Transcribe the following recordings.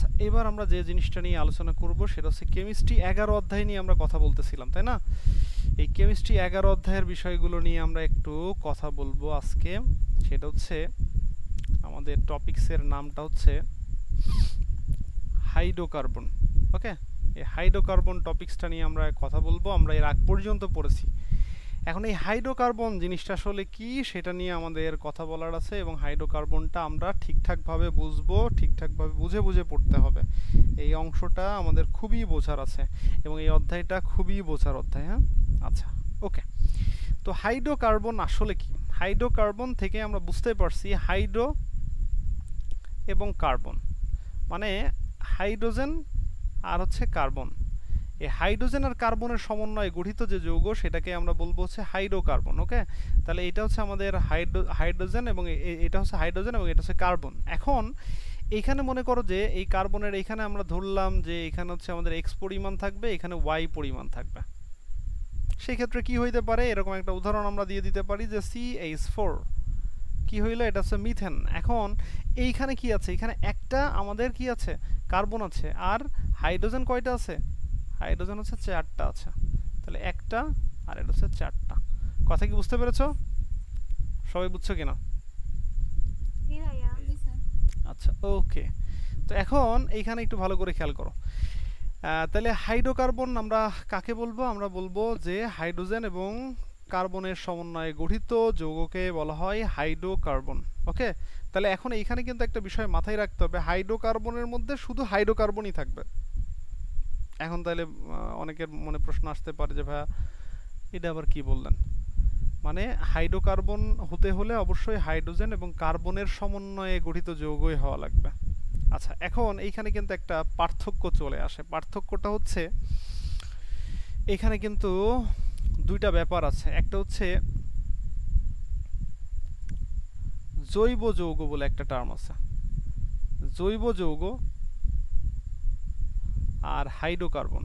আচ্ছা, এবার আমরা যে জিনিসটা নিয়ে আলোচনা করব সেটা হচ্ছে কেমিস্ট্রি 11 অধ্যায় নিয়ে আমরা কথা বলতেছিলাম, তাই না? এই কেমিস্ট্রি 11 অধ্যায়ের বিষয়গুলো নিয়ে আমরা একটু কথা বলবো আজকে। সেটা হচ্ছে আমাদের টপিকসের নামটা হচ্ছে হাইড্রোকার্বন। ওকে, এই হাইড্রোকার্বন টপিকসটা নিয়ে আমরা কথা বলবো। আমরা এর আগ পর্যন্ত পড়েছি। এখন এই হাইড্রোকার্বন জিনিসটা আসলে কি সেটা নিয়ে আমাদের কথা বলার আছে, এবং হাইড্রোকার্বনটা আমরা ঠিকঠাকভাবে বুঝবো, ঠিকঠাকভাবে বুঝে বুঝে পড়তে হবে। এই অংশটা আমাদের খুবই বোঝার আছে, এবং এই অধ্যায়টা খুবই বোঝার অধ্যায়। হ্যাঁ, আচ্ছা, ওকে। তো হাইড্রোকার্বন আসলে কি? হাইড্রোকার্বন থেকে আমরা বুঝতে পারছি হাইড্রো এবং কার্বন মানে হাইড্রোজেন আর হচ্ছে কার্বন। এই হাইড্রোজেন আর কার্বনের সমন্বয়ে গঠিত যে যৌগ সেটাকে আমরা বলবো হচ্ছে হাইড্রোকার্বন। ওকে, তাহলে এটা হচ্ছে আমাদের হাইড্রোজেন, এবং এটা হচ্ছে হাইড্রোজেন এবং এটা হচ্ছে কার্বন। এখন এইখানে মনে করো যে এই কার্বনের এইখানে আমরা ধরলাম যে এখানে হচ্ছে আমাদের এক্স পরিমাণ থাকবে, এখানে ওয়াই পরিমাণ থাকবে। সেই ক্ষেত্রে কি হইতে পারে, এরকম একটা উদাহরণ আমরা দিয়ে দিতে পারি যে CH4 কি হইলো, এটা হচ্ছে মিথেন। এখন এইখানে কি আছে, এখানে একটা আমাদের কি আছে, কার্বন আছে, আর হাইড্রোজেন কয়টা আছে, হাইড্রোজেন হচ্ছে 4টা আছে। তাহলে একটা আর এটা হচ্ছে 4টা। কথা কি বুঝতে পেরেছো? সবাই বুঝছো কিনা? আচ্ছা, ওকে। তো এখন এইখানে একটু ভালো করে খেয়াল করো। তাহলে হাইড্রোকার্বন আমরা কাকে বলবো? আমরা বলবো যে হাইড্রোজেন এবং কার্বনের সমন্বয়ে গঠিত যৌগকে বলা হয় হাইড্রোকার্বন। ওকে, তাহলে এখন এইখানে কিন্তু একটা বিষয় মাথায় রাখতে হবে, হাইড্রোকার্বনের মধ্যে শুধু হাইড্রোকার্বনই থাকবে। এখন তাহলে অনেকের মনে প্রশ্ন আসতে পারে যে ভাইয়া এটা আবার কি বললেন, মানে হাইড্রোকার্বন হতে হলে অবশ্যই হাইড্রোজেন এবং কার্বনের সমন্বয়ে গঠিত যৌগই হওয়া লাগবে। আচ্ছা, এখন এইখানে কিন্তু একটা পার্থক্য চলে আসে। পার্থক্যটা হচ্ছে এখানে কিন্তু দুইটা ব্যাপার আছে। একটা হচ্ছে জৈব যৌগ বলে একটা টার্ম আছে, জৈব যৌগ আর হাইড্রোকার্বন।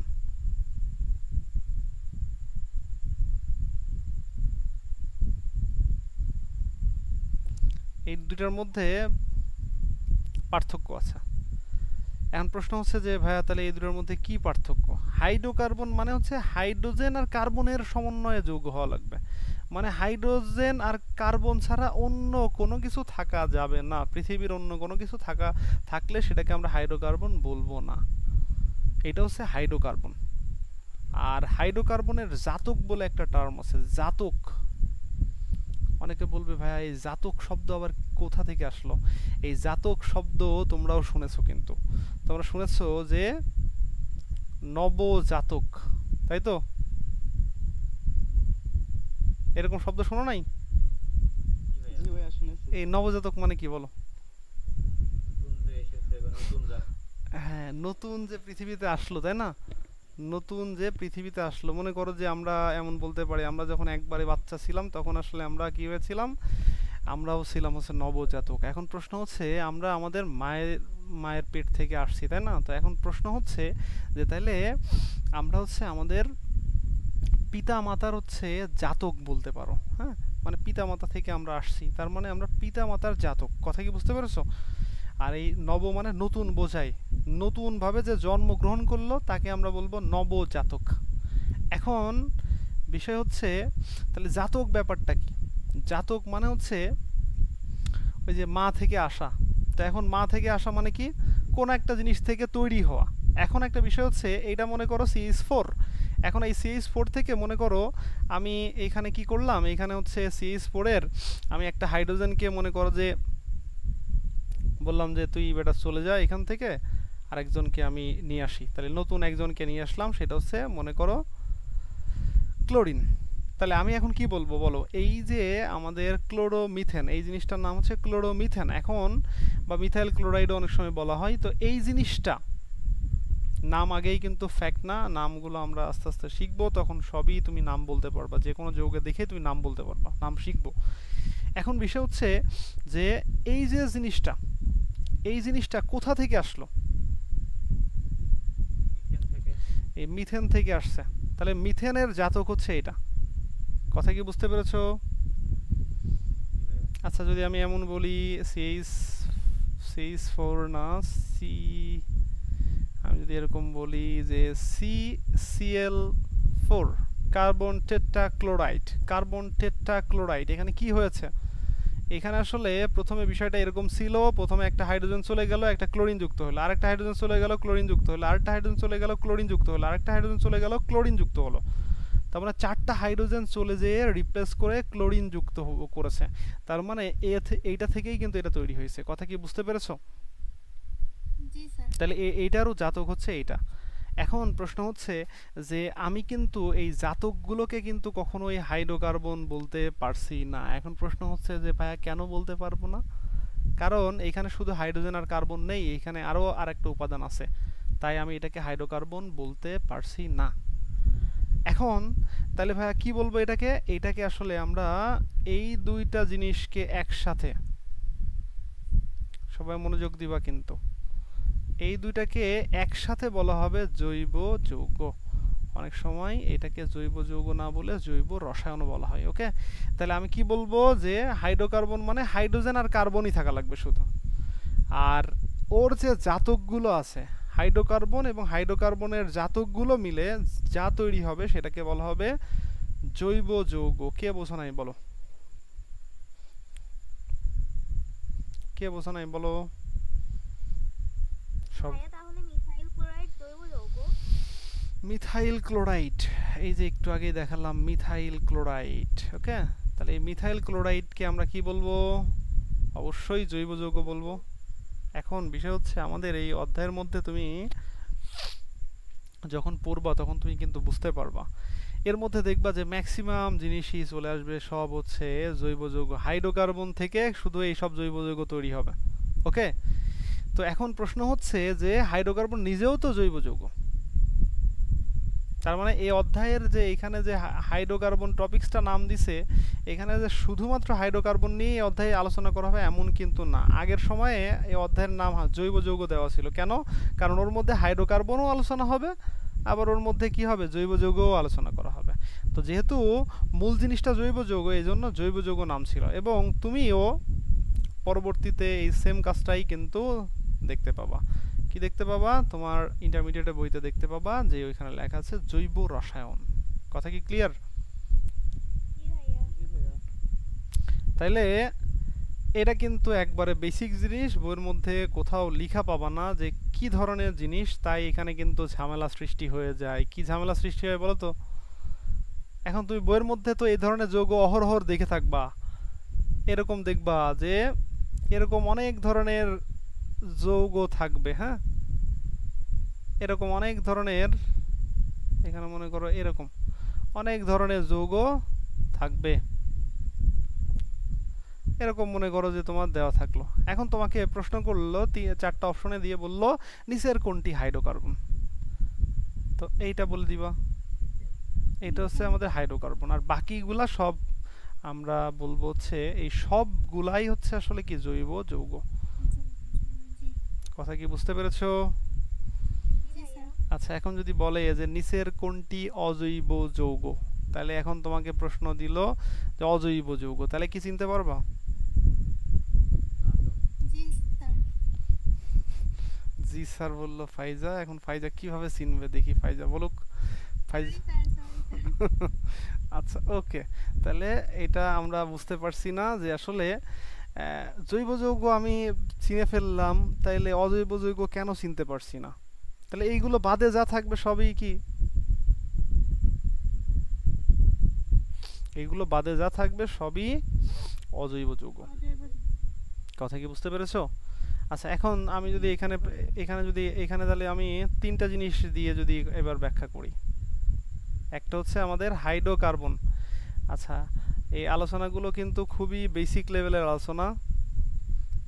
এই দুটার মধ্যে পার্থক্য আছে। এখন প্রশ্ন হচ্ছে যে ভাইয়া তাহলে এই দুটোর মধ্যে কি পার্থক্য? হাইড্রোকার্বন মানে হচ্ছে হাইড্রোজেন আর কার্বনের সমন্বয়ে যৌগ হওয়া লাগবে, মানে হাইড্রোজেন আর কার্বন ছাড়া অন্য কোনো কিছু থাকা যাবে না। পৃথিবীর অন্য কোনো কিছু থাকলে সেটাকে আমরা হাইড্রোকার্বন বলবো না। এটা হচ্ছে হাইড্রোকার্বন। আর হাইড্রোকার্বনের জাতক বলে একটা টার্ম আছে, জাতক। অনেকে বলবে ভাইয়া এই জাতক শব্দ আবার কোথা থেকে আসলো? এই জাতক শব্দ তোমরাও শুনেছো, কিন্তু তোমরা শুনেছো যে নবজাতক, তাই তো? এরকম শব্দ শোনো নাই? এই নবজাতক মানে কি বলো? হ্যাঁ, নতুন যে পৃথিবীতে আসলো, তাই না? নতুন যে পৃথিবীতে আসলো, মনে করো যে আমরা এমন বলতে পারি আমরা যখন একবারে বাচ্চা ছিলাম তখন আসলে আমরা কি হয়েছিলাম, আমরাও ছিলাম হচ্ছে নবজাতক। এখন প্রশ্ন হচ্ছে আমরা আমাদের মায়ের পেট থেকে আসছি, তাই না? তো এখন প্রশ্ন হচ্ছে যে তাহলে আমরা হচ্ছে আমাদের পিতা মাতার হচ্ছে জাতক বলতে পারো। হ্যাঁ, মানে পিতা মাতা থেকে আমরা আসছি, তার মানে আমরা পিতা মাতার জাতক। কথা কি বুঝতে পেরেছো? আর এই নব মানে নতুন বোঝায়, নতুন ভাবে যে জন্মগ্রহণ করলো তাকে আমরা বলবো নবজাতক। এখন বিষয় হচ্ছে তাহলে জাতক ব্যাপারটা কি? জাতক মানে হচ্ছে ওই যে মা থেকে আসা। তো এখন মা থেকে আসা মানে কি, কোন একটা জিনিস থেকে তৈরি হওয়া। এখন একটা বিষয় হচ্ছে এইটা মনে করো CH4। এখন এই CH4 থেকে মনে করো আমি এইখানে কি করলাম, এইখানে হচ্ছে CH4 এর আমি একটা হাইড্রোজেনকে মনে করো যে বললাম যে তুই বেটা চলে যা এখান থেকে, আরেকজনকে আমি নিয়ে আসি। তাহলে নতুন একজনকে নিয়ে আসলাম, সেটা হচ্ছে মনে করো ক্লোরিন। তাহলে আমি এখন কি বলবো বলো, এই যে আমাদের ক্লোরোমিথেন, এই জিনিসটার নাম হচ্ছে ক্লোরোমিথেন এখন, বা মিথাইল ক্লোরাইডও অনেক সময় বলা হয়। তো এই জিনিসটা নাম আগেই কিন্তু ফ্যাক্ট না, নামগুলো আমরা আস্তে আস্তে শিখবো, তখন সবই তুমি নাম বলতে পারবা, যে কোনো যৌগে দেখে তুমি নাম বলতে পারবা, নাম শিখবো। এখন বিষয় হচ্ছে যে এই যে জিনিসটা, এই জিনিসটা কোথা থেকে আসলো? এই মিথেন থেকে আসছে। তাহলে মিথেনের জাতক হচ্ছে এটা। কথা কি বুঝতে পেরেছো? আচ্ছা, যদি আমি এমন বলি CH CH4 না, সি, আমি যদি এরকম বলি যে CCl4, carbon tetrachloride. Carbon tetrachloride এখানে কি হয়েছে? এখানে আসলে প্রথমে বিষয়টা এরকম ছিল, প্রথমে একটা হাইড্রোজেন চলে গেল, একটা ক্লোরিন যুক্ত হলো, আরেকটা হাইড্রোজেন চলে গেল, ক্লোরিন যুক্ত হলো, আরেকটা হাইড্রোজেন চলে গেল, ক্লোরিন যুক্ত হলো, আরেকটা হাইড্রোজেন চলে গেল, ক্লোরিন যুক্ত হলো। তার মানে চারটা হাইড্রোজেন চলে যেয়ে রিপ্লেস করে ক্লোরিন যুক্ত করেছে। তার মানে এইটা থেকেই কিন্তু এটা তৈরি হয়েছে। কথা কি বুঝতে পেরেছো? জি স্যার। তাহলে এইটারও জাতক হচ্ছে এইটা। এখন প্রশ্ন হচ্ছে যে আমি কিন্তু এই জাতকগুলোকে কিন্তু কখনোই হাইড্রোকার্বন বলতে পারছি না। এখন প্রশ্ন হচ্ছে যে ভাইয়া কেন বলতে পারবো না? কারণ এখানে শুধু হাইড্রোজেন আর কার্বন নেই, এখানে আরও আরেকটা উপাদান আছে, তাই আমি এটাকে হাইড্রোকার্বন বলতে পারছি না। এখন তাহলে ভাইয়া কি বলবো এটাকে? এইটাকে আসলে আমরা এই দুইটা জিনিসকে একসাথে, সবাই মনোযোগ দিবা কিন্তু, এই দুইটাকে একসাথে বলা হবে জৈব যৌগ। অনেক সময় এটাকে জৈব যৌগ না বলে জৈব রসায়ন বলা হয়। ওকে, তাহলে আমি কি বলবো যে হাইড্রোকার্বন মানে হাইড্রোজেন আর কার্বনই থাকা লাগবে শুধু, আর ওর যে জাতকগুলো আছে হাইড্রোকার্বন এবং হাইড্রোকার্বনের জাতকগুলো মিলে যা তৈরি হবে সেটাকে বলা হবে জৈব যৌগ। কে বোঝো নাই বলো? কে বোঝো নাই বলো? সব ভাইয়া তাহলে মিথাইল ক্লোরাইড জৈব যৌগ? মিথাইল ক্লোরাইড, এই যে একটু আগেই দেখালাম মিথাইল ক্লোরাইড। ওকে, তাহলে এই মিথাইল ক্লোরাইডকে আমরা কি বলবো? অবশ্যই জৈব যৌগ বলবো। এখন বিষয় হচ্ছে আমাদের এই অধ্যায়ের মধ্যে তুমি যখন পড়বা তখন তুমি কিন্তু বুঝতে পারবা, এর মধ্যে দেখবা যে ম্যাক্সিমাম জিনিসই চলে আসবে সব হচ্ছে জৈব যৌগ। হাইড্রোকার্বন থেকে শুধু এই সব জৈব যৌগ তৈরি হবে। ওকে, তো এখন প্রশ্ন হচ্ছে যে হাইড্রোকার্বন নিজেও তো জৈব যৌগ। তার মানে এই অধ্যায়ের যে এখানে যে হাইড্রোকার্বন টপিকসটা নাম দিছে, এখানে যে শুধুমাত্র হাইড্রোকার্বন নিয়ে এই অধ্যায়ে আলোচনা করা হবে এমন কিন্তু না। আগের সময়ে এই অধ্যায়ের নাম জৈব যৌগ দেওয়া ছিল। কেন? কারণ ওর মধ্যে হাইড্রোকার্বনও আলোচনা হবে, আবার ওর মধ্যে কি হবে জৈব যৌগও আলোচনা করা হবে। তো যেহেতু মূল জিনিসটা জৈব যৌগ, এই জন্য জৈব যৌগ নাম ছিল। এবং তুমিও পরবর্তীতে এই সেম কাজটাই কিন্তু দেখতে পাবা। কি দেখতে পাবা? তোমার ইন্টারমিডিয়েটের বইতে দেখতে পাবা যে ওইখানে লেখা আছে জৈব রসায়ন। কথা কি ক্লিয়ার? জি ভাইয়া। তাইলে এটা কিন্তু একবারে বেসিক জিনিস, বইয়ের মধ্যে কোথাও লেখা পাবা না যে কি ধরনের জিনিস, তাই এখানে কিন্তু ঝামেলা সৃষ্টি হয়ে যায়। কি ঝামেলা সৃষ্টি হয় বলো তো? এখন তুমি বইয়ের মধ্যে তো এই ধরনের যৌগ অহরহর দেখে থাকবা, এরকম দেখবা যে এরকম অনেক ধরনের যৌগ থাকবে। হ্যাঁ, এরকম অনেক ধরনের, এখানে মনে করো এরকম অনেক ধরনের যৌগ থাকবে। এরকম মনে করো যে তোমার দেওয়া থাকলো, এখন তোমাকে প্রশ্ন করলো, চারটা অপশনে দিয়ে বললো নিচের কোনটি হাইড্রোকার্বন, তো এইটা বলে দিবা। এটা হচ্ছে আমাদের হাইড্রোকার্বন, আর বাকিগুলা সব আমরা বলবো হচ্ছে এই সবগুলাই হচ্ছে আসলে কি জৈব যৌগ। জি জি। কথা কি বুঝতে পেরেছো? জি স্যার। আচ্ছা, এখন যদি বলে যে নিচের কোনটি অজৈব যৌগ, তাহলে এখন তোমাকে প্রশ্ন দিল যে অজৈব যৌগ, তাহলে কি চিনতে পারবা? জি স্যার। জি স্যার বললো ফাইজা। এখন ফাইজা কিভাবে চিনবে দেখি, ফাইজা বলুক। ফাইজা সরি স্যার, সরি স্যার। আচ্ছা ওকে, তাহলে এটা আমরা বুঝতে পারছি না যে আসলে জৈব যৌগ আমি চিনে ফেললাম, তাইলে অজৈব যৌগ কেন চিনতে পারছি না? তাহলে এইগুলো বাদে যা থাকবে সবই কি, এইগুলো বাদে যা থাকবে সবই অজৈব যৌগ। অজৈব যৌগ। কথা কি বুঝতে পেরেছো? আচ্ছা, এখন আমি যদি এখানে এখানে যদি এখানে তাহলে আমি তিনটা জিনিস দিয়ে যদি এবার ব্যাখ্যা করি। একটা হচ্ছে আমাদের হাইড্রোকার্বন। আচ্ছা, এই আলোচনাগুলো কিন্তু খুবই বেসিক লেভেলের আলোচনা,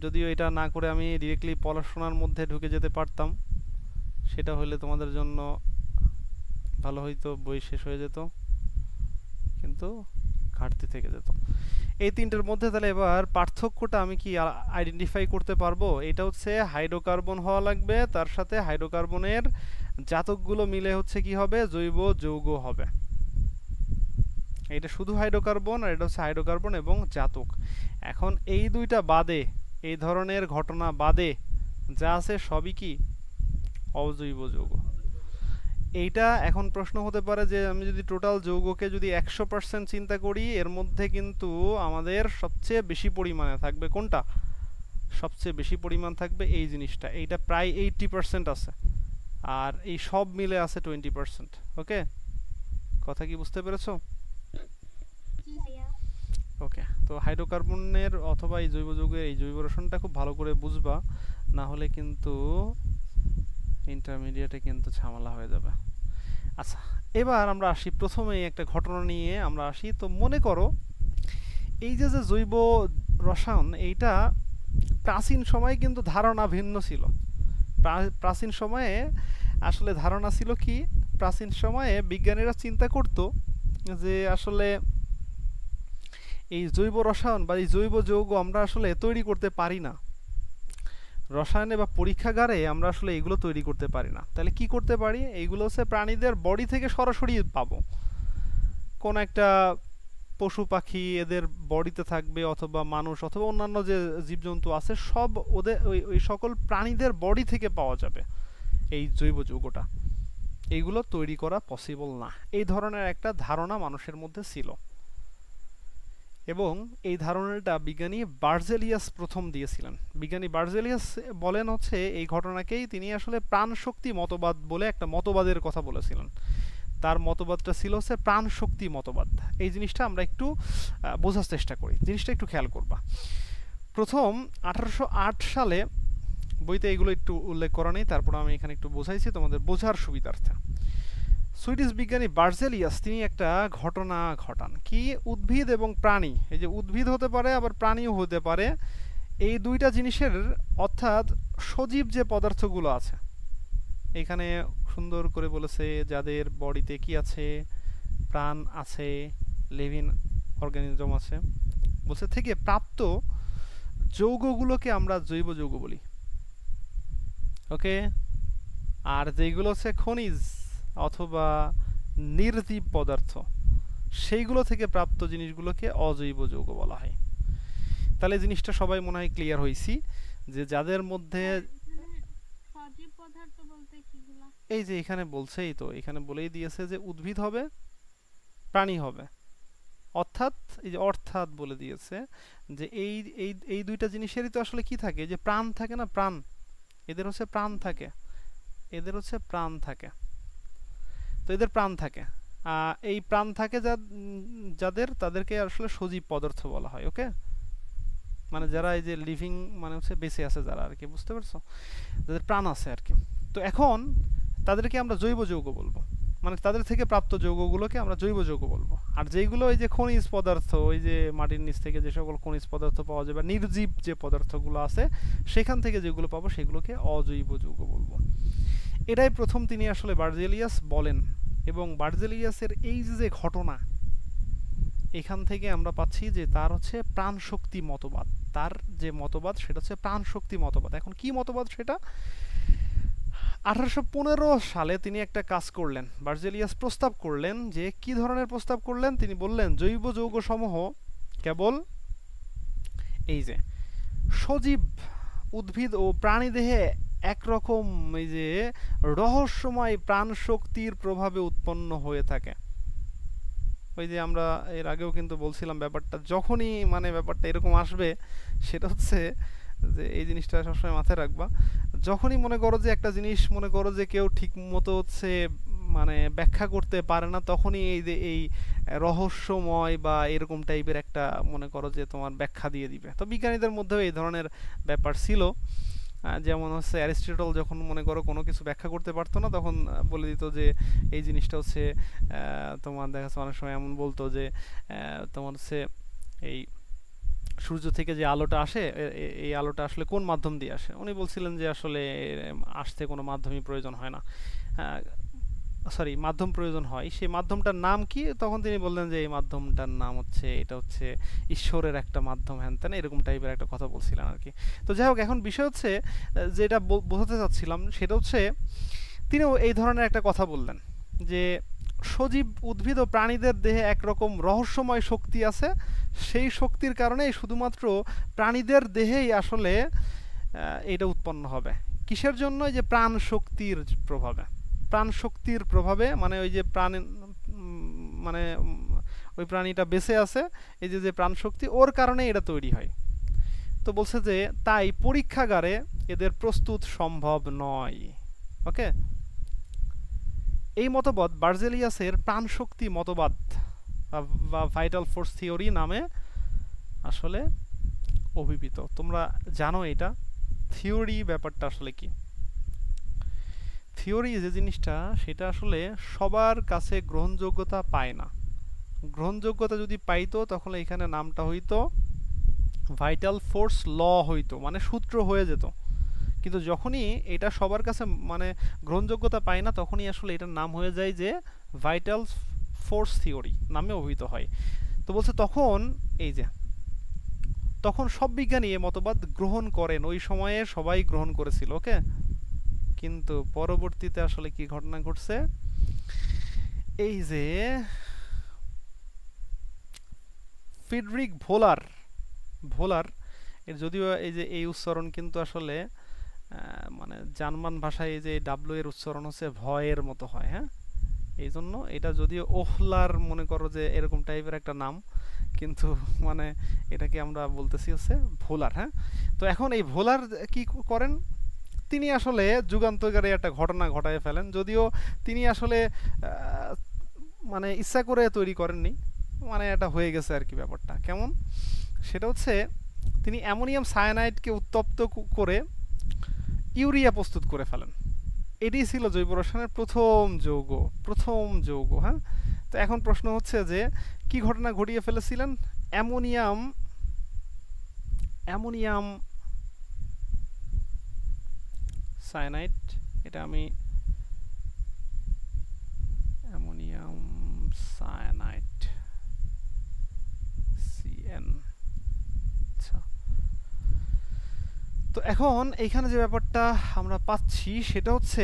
যদিও এটা না করে আমি ডিরেক্টলি পড়াশোনার মধ্যে ঢুকে যেতে পারতাম, সেটা হলে তোমাদের জন্য ভালো হইতো, বই শেষ হয়ে যেত, কিন্তু ঘাটতি থেকে যেত। এই তিনটের মধ্যে তাহলে এবার পার্থক্যটা আমি কি আইডেন্টিফাই করতে পারবো? এটা হচ্ছে হাইড্রোকার্বন হওয়া লাগবে, তার সাথে হাইড্রোকার্বনের জাতকগুলো মিলে হচ্ছে কি হবে জৈব যৌগ হবে। এটা শুধু হাইড্রোকার্বন, আর এটা হচ্ছে হাইড্রোকার্বন এবং জাতক। এখন এই দুইটা বাদে এই ধরনের ঘটনা বাদে যা আছে সবই কি অজৈব যৌগ। এইটা এখন প্রশ্ন হতে পারে যে আমি যদি টোটাল যৌগকে যদি 100% চিন্তা করি, এর মধ্যে কিন্তু আমাদের সবচেয়ে বেশি পরিমাণে থাকবে কোনটা? সবচেয়ে বেশি পরিমাণ থাকবে এই জিনিসটা, এইটা প্রায় 80% আছে, আর এই সব মিলে আছে 20%। ওকে, কথা কি বুঝতে পেরেছো? জি ভাইয়া। ওকে, তো হাইড্রোকার্বনের অথবা এই জৈব যৌগের এই জৈব রসায়নটা খুব ভালো করে বুঝবা, না হলে কিন্তু ইন্টারমিডিয়েটে কিন্তু ঝামেলা হয়ে যাবে। আচ্ছা, এবার আমরা আসি প্রথমেই একটা ঘটনা নিয়ে আমরা আসি। তো মনে করো এই যে যে জৈব রসায়ন, এইটা প্রাচীন সময়ে কিন্তু ধারণা ভিন্ন ছিল। প্রাচীন সময়ে আসলে ধারণা ছিল কি, প্রাচীন সময়ে বিজ্ঞানীরা চিন্তা করতো যে আসলে এই জৈব রসায়ন বা এই জৈব যৌগ আমরা আসলে তৈরি করতে পারি না, রসায়নে বা পরীক্ষাগারে আমরা আসলে এগুলো তৈরি করতে পারি না। তাহলে কি করতে পারি? এইগুলো হচ্ছে প্রাণীদের বডি থেকে সরাসরি পাবো, কোন একটা পশু পাখি এদের বডিতে থাকবে, অথবা মানুষ অথবা অন্যান্য যে জীবজন্তু আছে সব ওদের ওই সকল প্রাণীদের বডি থেকে পাওয়া যাবে এই জৈব যৌগটা। এইগুলো তৈরি করা পসিবল না, এই ধরনের একটা ধারণা মানুষের মধ্যে ছিল। এবং এই ধারণাটা বিজ্ঞানী বার্জেলিয়াস প্রথম দিয়েছিলেন। বিজ্ঞানী বার্জেলিয়াস বলেন হচ্ছে এই ঘটনাকেই তিনি আসলে প্রাণ শক্তি মতবাদ বলে একটা মতবাদের কথা বলেছিলেন। তার মতবাদটা ছিল হচ্ছে প্রাণ শক্তি মতবাদ। এই জিনিসটা আমরা একটু বোঝার চেষ্টা করি, জিনিসটা একটু খেয়াল করবা। প্রথম 1808 সালে, বইতে এগুলো একটু উল্লেখ করা নেই, তারপর আমি এখানে একটু বোঝাইছি তোমাদের বোঝার সুবিধার্থে। সুইডিশ বিজ্ঞানী বার্জেলিয়াস তিনি একটা ঘটনা ঘটান কি, উদ্ভিদ এবং প্রাণী, এই যে উদ্ভিদ হতে পারে আবার প্রাণীও হতে পারে, এই দুইটা জিনিসের অর্থাৎ সজীব যে পদার্থগুলো আছে, এখানে সুন্দর করে বলেছে যাদের বডিতে কি আছে, প্রাণ আছে, লিভিং অর্গানিজম আছে, বলছে থেকে প্রাপ্ত যৌগগুলোকে আমরা জৈব যৌগ বলি। ওকে, আর যেগুলো হচ্ছে খনিজ অথবা নির্জীব পদার্থ, সেইগুলো থেকে প্রাপ্ত জিনিসগুলোকে অজৈব যৌগ বলা হয়। তাহলে জিনিসটা সবাই মনে হয় ক্লিয়ার হয়েছি যে যাদের মধ্যে সজীব পদার্থ বলতে কিগুলা? এই যে এখানে বলছেই তো, এখানে বলেই দিয়েছে যে উদ্ভিদ হবে, প্রাণী হবে, অর্থাৎ এই যে অর্থাৎ বলে দিয়েছে যে এই এই এই দুইটা জিনিসেরই তো আসলে কি থাকে, যে প্রাণ থাকে না, প্রাণ, এদের হচ্ছে প্রাণ থাকে, এদের হচ্ছে প্রাণ থাকে, তো এদের প্রাণ থাকে, এই প্রাণ থাকে যাদের, তাদেরকে আসলে সজীব পদার্থ বলা হয়। ওকে, মানে যারা এই যে লিভিং মানে হচ্ছে বেঁচে আছে যারা আর কি, বুঝতে পারছো, যাদের প্রাণ আছে আর কি। তো এখন তাদেরকে আমরা জৈব যৌগ বলবো, মানে তাদের থেকে প্রাপ্ত যৌগগুলোকে আমরা জৈব যৌগ বলবো। আর যেইগুলো ওই যে খনিজ পদার্থ, ওই যে মাটির নিচ থেকে যে সকল খনিজ পদার্থ পাওয়া যাবে, নির্জীব যে পদার্থগুলো আছে সেখান থেকে যেগুলো পাবো সেগুলোকে অজৈব যৌগ বলবো। এটাই প্রথম তিনি আসলে বার্জেলিয়াস বলেন। এবং বার্জেলিয়াসের এই যে ঘটনা, এখান থেকে আমরা পাচ্ছি যে তার হচ্ছে প্রাণ শক্তি মতবাদ, তার যে মতবাদ সেটা হচ্ছে প্রাণ শক্তি মতবাদ। এখন কি মতবাদ সেটা? 1815 সালে তিনি একটা কাজ করলেন, বার্জেলিয়াস প্রস্তাব করলেন। যে কি ধরনের প্রস্তাব করলেন? তিনি বললেন জৈব যৌগ সমূহ কেবল এই যে সজীব উদ্ভিদ ও প্রাণীদেহে একরকম এই যে রহস্যময় প্রাণ শক্তির প্রভাবে উৎপন্ন হয়ে থাকে। ওই যে আমরা এর আগেও কিন্তু বলছিলাম ব্যাপারটা, যখনই মানে ব্যাপারটা এরকম আসবে, সেটা হচ্ছে যে এই জিনিসটা সবসময় মাথায় রাখবা, যখনই মনে করো যে একটা জিনিস মনে করো যে কেউ ঠিক মতো হচ্ছে মানে ব্যাখ্যা করতে পারে না, তখনই এই যে এই রহস্যময় বা এরকম টাইপের একটা মনে করো যে তোমার ব্যাখ্যা দিয়ে দিবে। তো বিজ্ঞানীদের মধ্যেও এই ধরনের ব্যাপার ছিল। যেমন হচ্ছে অ্যারিস্টটল যখন মনে করো কোনো কিছু ব্যাখ্যা করতে পারতো না, তখন বলে দিত যে এই জিনিসটা হচ্ছে তোমার দেখা যাচ্ছে অনেক সময় এমন বলতো যে তোমার হচ্ছে এই সূর্য থেকে যে আলোটা আসে, এই আলোটা আসলে কোন মাধ্যম দিয়ে আসে? উনি বলছিলেন যে আসলে আসতে কোনো মাধ্যমই প্রয়োজন হয় না, সরি মাধ্যম প্রয়োজন হয়, সেই মাধ্যমটার নাম কি? তখন তিনি বললেন যে এই মাধ্যমটার নাম হচ্ছে, এটা হচ্ছে ঈশ্বরের একটা মাধ্যম, হ্যান ত্যান এরকম টাইপের একটা কথা বলছিলেন আর কি। তো যাই হোক, এখন বিষয় হচ্ছে যেটা বোঝাতে চাচ্ছিলাম সেটা হচ্ছে তিনিও এই ধরনের একটা কথা বললেন যে সজীব উদ্ভিদ ও প্রাণীদের দেহে একরকম রহস্যময় শক্তি আছে, সেই শক্তির কারণেই শুধুমাত্র প্রাণীদের দেহেই আসলে এটা উৎপন্ন হবে। কিসের জন্য? এই যে প্রাণ শক্তির প্রভাবে। প্রাণ শক্তির প্রভাবে মানে ওই যে প্রাণ মানে ওই প্রাণীটা বেঁচে আছে, এই যে যে প্রাণ শক্তি, ওর কারণে এটা তৈরি হয়। তো বলছে যে তাই পরীক্ষাগারে এদের প্রস্তুত সম্ভব নয়। ওকে, এই মতবাদ বার্জেলিয়াসের প্রাণশক্তি মতবাদ বা ভাইটাল ফোর্স থিওরি নামে আসলে অভিহিত। তোমরা জানো এটা থিওরি ব্যাপারটা আসলে কি? থিওরি যে জিনিসটা সেটা আসলে সবার কাছে গ্রহণযোগ্যতা পায় না। গ্রহণযোগ্যতা যদি পাইতো তখন এখানে নামটা হইতো ভাইটাল ফোর্স ল হইতো, মানে সূত্র হয়ে যেত। কিন্তু যখনই এটা সবার কাছে মানে গ্রহণযোগ্যতা পায় না, তখনই আসলে এটার নাম হয়ে যায় যে ভাইটাল ফোর্স থিওরি নামে অভিহিত হয়। তো বলছে তখন এই যে তখন সব বিজ্ঞানী এ মতবাদ গ্রহণ করেন, ওই সময়ে সবাই গ্রহণ করেছিল। ওকে, কিন্তু পরবর্তীতে আসলে কি ঘটনা ঘটছে, এই যে ফ্রিডরিখ ভোলার এর যদিও এই যে এই উচ্চারণ কিন্তু আসলে মানে জার্মান ভাষায় এই যে ডাব্লিউ এর উচ্চারণ হচ্ছে ভয়ের মতো হয়। হ্যাঁ, এই জন্য এটা যদিও ওহলার মনে করো যে এরকম টাইপের একটা নাম, কিন্তু মানে এটাকে আমরা বলতেছি হচ্ছে ভোলার। হ্যাঁ, তো এখন এই ভোলার কি করেন, তিনি আসলে যুগান্তকারী একটা ঘটনা ঘটায় ফেলেন। যদিও তিনি আসলে মানে ইচ্ছা করে তৈরি করেননি, মানে এটা হয়ে গেছে আর কি। ব্যাপারটা কেমন সেটা হচ্ছে, তিনি অ্যামোনিয়াম সায়ানাইডকে উত্তপ্ত করে ইউরিয়া প্রস্তুত করে ফেলেন। এটি ছিল জৈব রসায়নের প্রথম যৌগ। হ্যাঁ, তো এখন প্রশ্ন হচ্ছে যে কি ঘটনা ঘটিয়ে ফেলেছিলেন? অ্যামোনিয়াম সায়ানাইড, এটা আমি অ্যামোনিয়াম সায়ানাইড CN। আচ্ছা, তো এখন এইখানে যে ব্যাপারটা আমরা পাচ্ছি সেটা হচ্ছে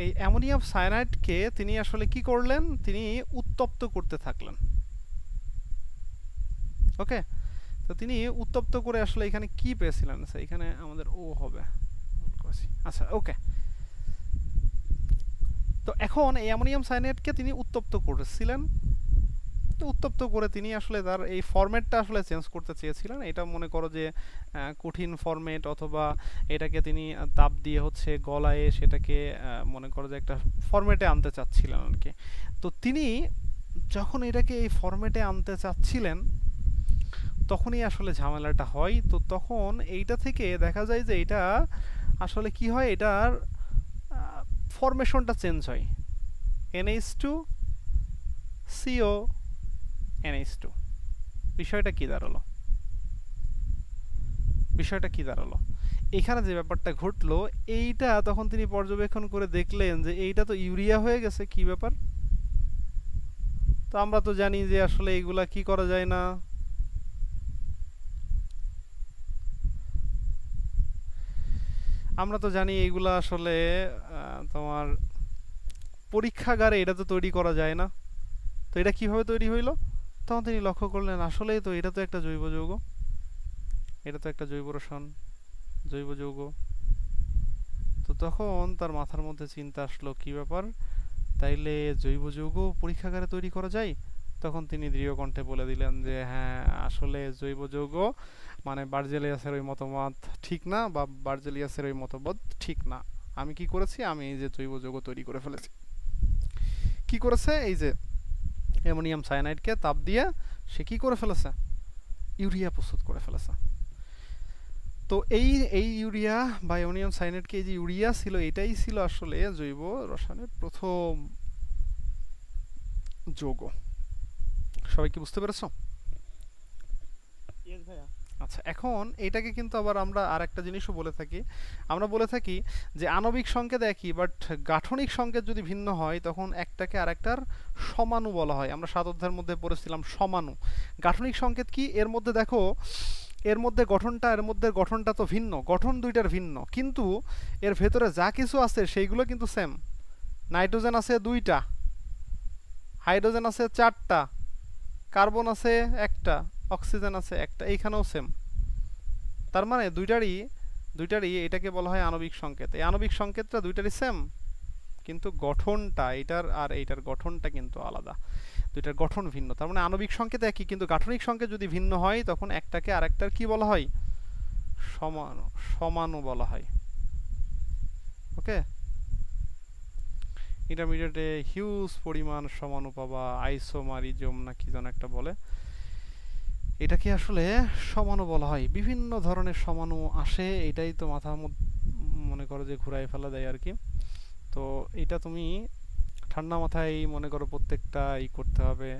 এই অ্যামোনিয়াম সায়ানাইডকে তিনি আসলে কি করলেন, তিনি উত্তপ্ত করতে থাকলেন। ওকে, তো তিনি উত্তপ্ত করে আসলে এখানে কি পেয়েছিলেন, এখানে আমাদের ও হবে। আচ্ছা, ওকে, তো এখন এই অ্যামোনিয়াম সায়ানাইডকে তিনি উত্তপ্ত করেছিলেন। তো উত্তপ্ত করে তিনি আসলে তার এই ফরম্যাটটা আসলে চেঞ্জ করতে চেয়েছিলেন। এটা মনে করো যে কঠিন ফরম্যাট, অথবা এটাকে তিনি তাপ দিয়ে হচ্ছে গলায় সেটাকে মনে করো যে একটা ফরম্যাটে আনতে চাচ্ছিলেন আর কি। তো তিনি যখন এটাকে এই ফরম্যাটে আনতে চাচ্ছিলেন তখনই আসলে ঝামেলাটা হয়। তো তখন এইটা থেকে দেখা যায় যে এটা আসলে কি হয়, এটার ফরমেশনটা চেঞ্জ হয়, NH2 CO NH2। বিষয়টা কি দাঁড়ালো এখানে যে ব্যাপারটা ঘটলো, এইটা তখন তিনি পর্যবেক্ষণ করে দেখলেন যে এইটা তো ইউরিয়া হয়ে গেছে। কি ব্যাপার? তো আমরা তো জানি যে আসলে এইগুলা কি করা যায় না, আমরা তো জানি এইগুলা আসলে তোমার পরীক্ষাগারে এটা তো তৈরি করা যায় না। তো এটা কিভাবে তৈরি হইলো? তখন তিনি লক্ষ্য করলেন আসলেই তো এটা তো একটা জৈব যৌগ, এটা তো একটা জৈব রসায়ন, জৈব যৌগ। তো তখন তার মাথার মধ্যে চিন্তা আসলো কি ব্যাপার, তাইলে জৈব যৌগ পরীক্ষাগারে তৈরি করা যায়? তখন তিনি দৃঢ় কণ্ঠে বলে দিলেন যে হ্যাঁ, আসলে জৈব যৌগ মানে বার্জেলিয়াসের ওই মতবাদ ঠিক না, বা বার্জেলিয়াসের ওই মতবাদ ঠিক না। আমি কি করেছি, আমি এই যে জৈব যৌগ তৈরি করে ফেলেছি। কি করেছে, এই যে অ্যামোনিয়াম সায়ানাইডকে তাপ দিয়ে সে কি করে ফেলেছে, ইউরিয়া প্রস্তুত করে ফেলেছে। তো এই ইউরিয়া বা অ্যামোনিয়াম সায়ানাইডকে এই যে ইউরিয়া ছিল, এটাই ছিল আসলে জৈব রসায়নের প্রথম যৌগ। সবাই কি বুঝতে পেরেছো? আচ্ছা, এখন এটাকে কিন্তু আবার আমরা আর একটা জিনিসও বলে থাকি, আমরা বলে থাকি যে আণবিক সংকেত একই, বাট গাঠনিক সংকেত যদি ভিন্ন হয় তখন একটাকে আরেকটার সমাণু বলা হয়। আমরা 7 অধ্যায়ের মধ্যে পড়েছিলাম সমাণু। গাঠনিক সংকেত কি, এর মধ্যে দেখো এর মধ্যে গঠনটা তো ভিন্ন, গঠন দুইটার ভিন্ন, কিন্তু এর ভেতরে যা কিছু আছে সেইগুলো কিন্তু সেম। নাইট্রোজেন আছে 2টা, হাইড্রোজেন আছে 4টা, কার্বন আছে 1টা, অক্সিজেন আছে 1টা, এইখানেও সেম। তার মানে দুইটারই এটাকে বলা হয় আণবিক সংকেত। এই আণবিক সংকেতটা দুইটারই সেম, কিন্তু গঠনটা এইটার আর এইটার গঠনটা কিন্তু আলাদা, দুইটার গঠন ভিন্ন। তার মানে আণবিক সংকেত একই, কিন্তু গাঠনিক সংকেত যদি ভিন্ন হয় তখন একটাকে আরেকটার কি বলা হয়? সমানু বলা হয়। ওকে, ইন্টারমিডিয়েটে হিউজ পরিমাণ সমাণু পাবা, আইসোমারিজম না কি যেন একটা বলে, এটাকে আসলে সমাণু বলা হয়। বিভিন্ন ধরনের সমাণু আসে, এটাই তো মাথার মধ্যে মনে করো যে ঘুরাই ফেলা দেয় আর কি। তো এটা তুমি ঠান্ডা মাথায় মনে করো প্রত্যেকটা করতে হবে,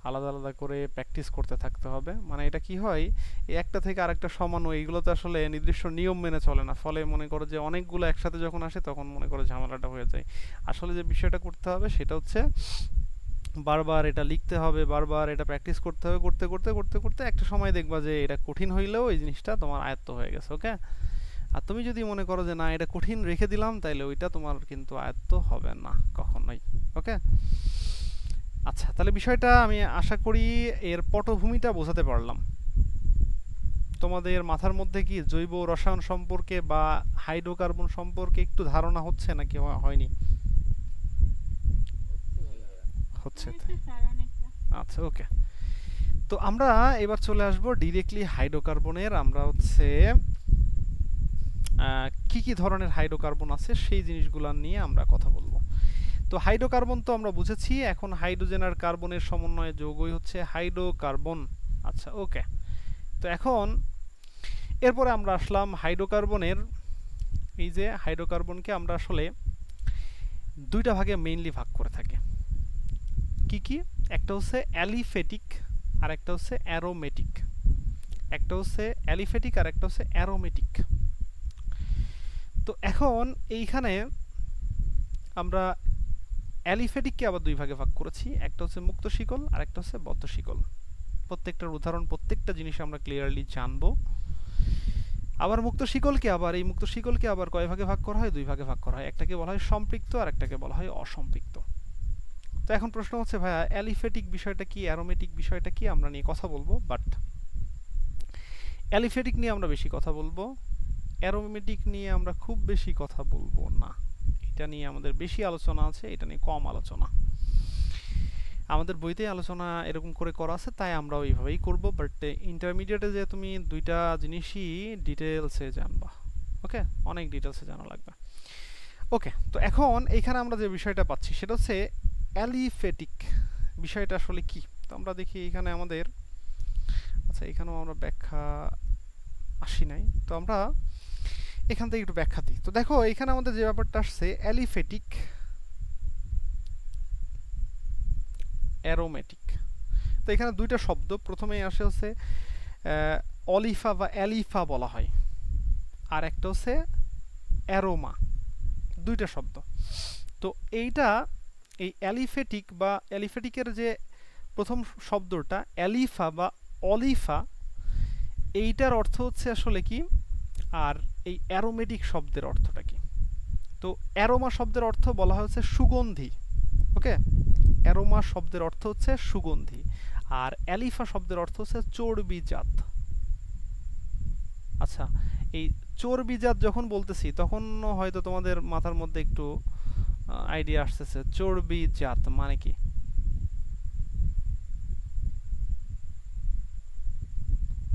আলাদা আলাদা করে প্র্যাকটিস করতে থাকতে হবে। মানে এটা কি হয়, এই একটা থেকে আরেকটা সমাণু এইগুলো তো আসলে নির্দিষ্ট নিয়ম মেনে চলে না, ফলে মনে করো যে অনেকগুলো একসাথে যখন আসে তখন মনে করো ঝামেলাটা হয়ে যায়। আসলে যে বিষয়টা করতে হবে সেটা হচ্ছে বারবার এটা লিখতে হবে, বারবার এটা প্র্যাকটিস করতে হবে, করতে করতে করতে করতে একটা সময় দেখবা যে এটা কঠিন হইলেও এই জিনিসটা তোমার আয়ত্ত হয়ে গেছে। ওকে, আর তুমি যদি মনে করো যে না এটা কঠিন রেখে দিলাম, তাইলে ওইটা তোমার কিন্তু আয়ত্ত হবে না কখনোই। ওকে, আচ্ছা, তাহলে বিষয়টা আমি আশা করি এর পটভূমিটা বোঝাতে পারলাম। তোমাদের মাথার মধ্যে কি জৈব রসায়ন সম্পর্কে বা হাইড্রোকার্বন সম্পর্কে একটু ধারণা হচ্ছে নাকি হয়নি? হচ্ছে। আচ্ছা, ওকে। তো আমরা এবার চলে আসবো ডিরেক্টলি হাইড্রোকার্বনের। আমরা হচ্ছে কি কি ধরনের হাইড্রোকার্বন আছে সেই জিনিসগুলো নিয়ে আমরা কথা বলবো। তো হাইড্রোকার্বন তো আমরা বুঝেছি, এখন হাইড্রোজেন আর কার্বনের সমন্বয়ে যৌগই হচ্ছে হাইড্রোকার্বন। আচ্ছা, ওকে। তো এখন এরপরে আমরা আসলাম হাইড্রোকার্বনের, এই যে হাইড্রোকার্বনকে আমরা আসলে দুইটা ভাগে মেইনলি ভাগ করে থাকি। কি কি? একটা হচ্ছে অ্যালিফেটিক আর একটা হচ্ছে অ্যারোমেটিক। একটা হচ্ছে অ্যালিফেটিক আর একটা হচ্ছে অ্যারোমেটিক। তো এখন এইখানে আমরা অ্যালিফেটিককে আবার দুই ভাগে ভাগ করেছি, একটা হচ্ছে মুক্ত শিকল আর একটা হচ্ছে বদ্ধ শিকল। প্রত্যেকটার উদাহরণ, প্রত্যেকটা জিনিস আমরা ক্লিয়ারলি জানবো। আবার মুক্ত শিকলকে আবার কয় ভাগে ভাগ করা হয়? দুই ভাগে ভাগ করা হয়, একটাকে বলা হয় সম্পৃক্ত আর একটাকে বলা হয় অসম্পৃক্ত। তো এখন প্রশ্ন হচ্ছে ভাইয়া অ্যালিফেটিক বিষয়টা কি, অ্যারোমেটিক বিষয়টা কি, আমরা নিয়ে কথা বলবো, বাট অ্যালিফেটিক নিয়ে আমরা বেশি কথা বলবো, অ্যারোমেটিক নিয়ে আমরা খুব বেশি কথা বলবো না। এটা নিয়ে আমাদের বেশি আলোচনা আছে, এটা নিয়ে কম আলোচনা। আমাদের বইতে আলোচনা এরকম করে করা আছে, তাই আমরা ওইভাবেই করব। বাট ইন্টারমিডিয়েটে যে তুমি দুইটা জিনিসই ডিটেলসে জানবা। ওকে, অনেক ডিটেলসে জানা লাগবে। ওকে, তো এখন এইখানে আমরা যে বিষয়টা পাচ্ছি সেটা হচ্ছে অ্যালিফেটিক বিষয়টা আসলে কি। তো আমরা দেখি এখানে আমাদের, আচ্ছা এখানেও আমরা ব্যাখ্যা আসি নাই, তো আমরা এখান থেকে একটু ব্যাখ্যা দিই। তো দেখো এখানে আমাদের যে ব্যাপারটা আসছে অ্যালিফেটিক, অ্যারোমেটিক। তো এখানে দুইটা শব্দ প্রথমেই আসে হচ্ছে অলিফা বা অ্যালিফা বলা হয়, আর একটা হচ্ছে অ্যারোমা, দুইটা শব্দ। তো এইটা এই অ্যালিফেটিক বা অ্যালিফেটিকের যে প্রথম শব্দটা অ্যালিফা বা অলিফা, এইটার অর্থ হচ্ছে আসলে কি, আর এই অ্যারোমেটিক শব্দের অর্থটা কি। তো অ্যারোমা শব্দের অর্থ বলা হচ্ছে সুগন্ধি। ওকে, অ্যারোমা শব্দের অর্থ হচ্ছে সুগন্ধি, আর অ্যালিফা শব্দের অর্থ হচ্ছে চর্বিজাত। আচ্ছা, এই চর্বিজাত যখন বলতেছি তখন হয়তো তোমাদের মাথার মধ্যে একটু আইডিয়া আসতেছে, চর্বিজাত মানে কি?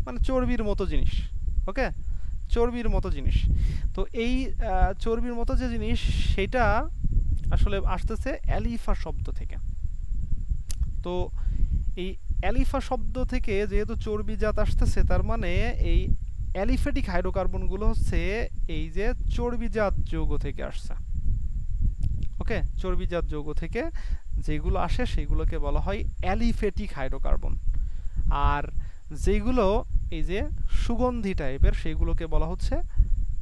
মানে চর্বির মতো জিনিস। ওকে, চর্বির মতো জিনিস। তো এই চর্বির মতো যে জিনিস সেটা আসলে আসতেছে অ্যালিফা শব্দ থেকে। তো এই অ্যালিফা শব্দ থেকে যেহেতু চর্বিজাত আসতেছে, তার মানে এই অ্যালিফেটিক হাইড্রোকার্বনগুলো হচ্ছে এই যে চর্বিজাত যৌগ থেকে আসছে। ওকে, চর্বিজাত যৌগ থেকে যেগুলো আসে সেগুলোকে বলা হয় অ্যালিফেটিক হাইড্রোকার্বন, আর যেগুলো এই যে সুগন্ধি টাইপের সেগুলোকে বলা হচ্ছে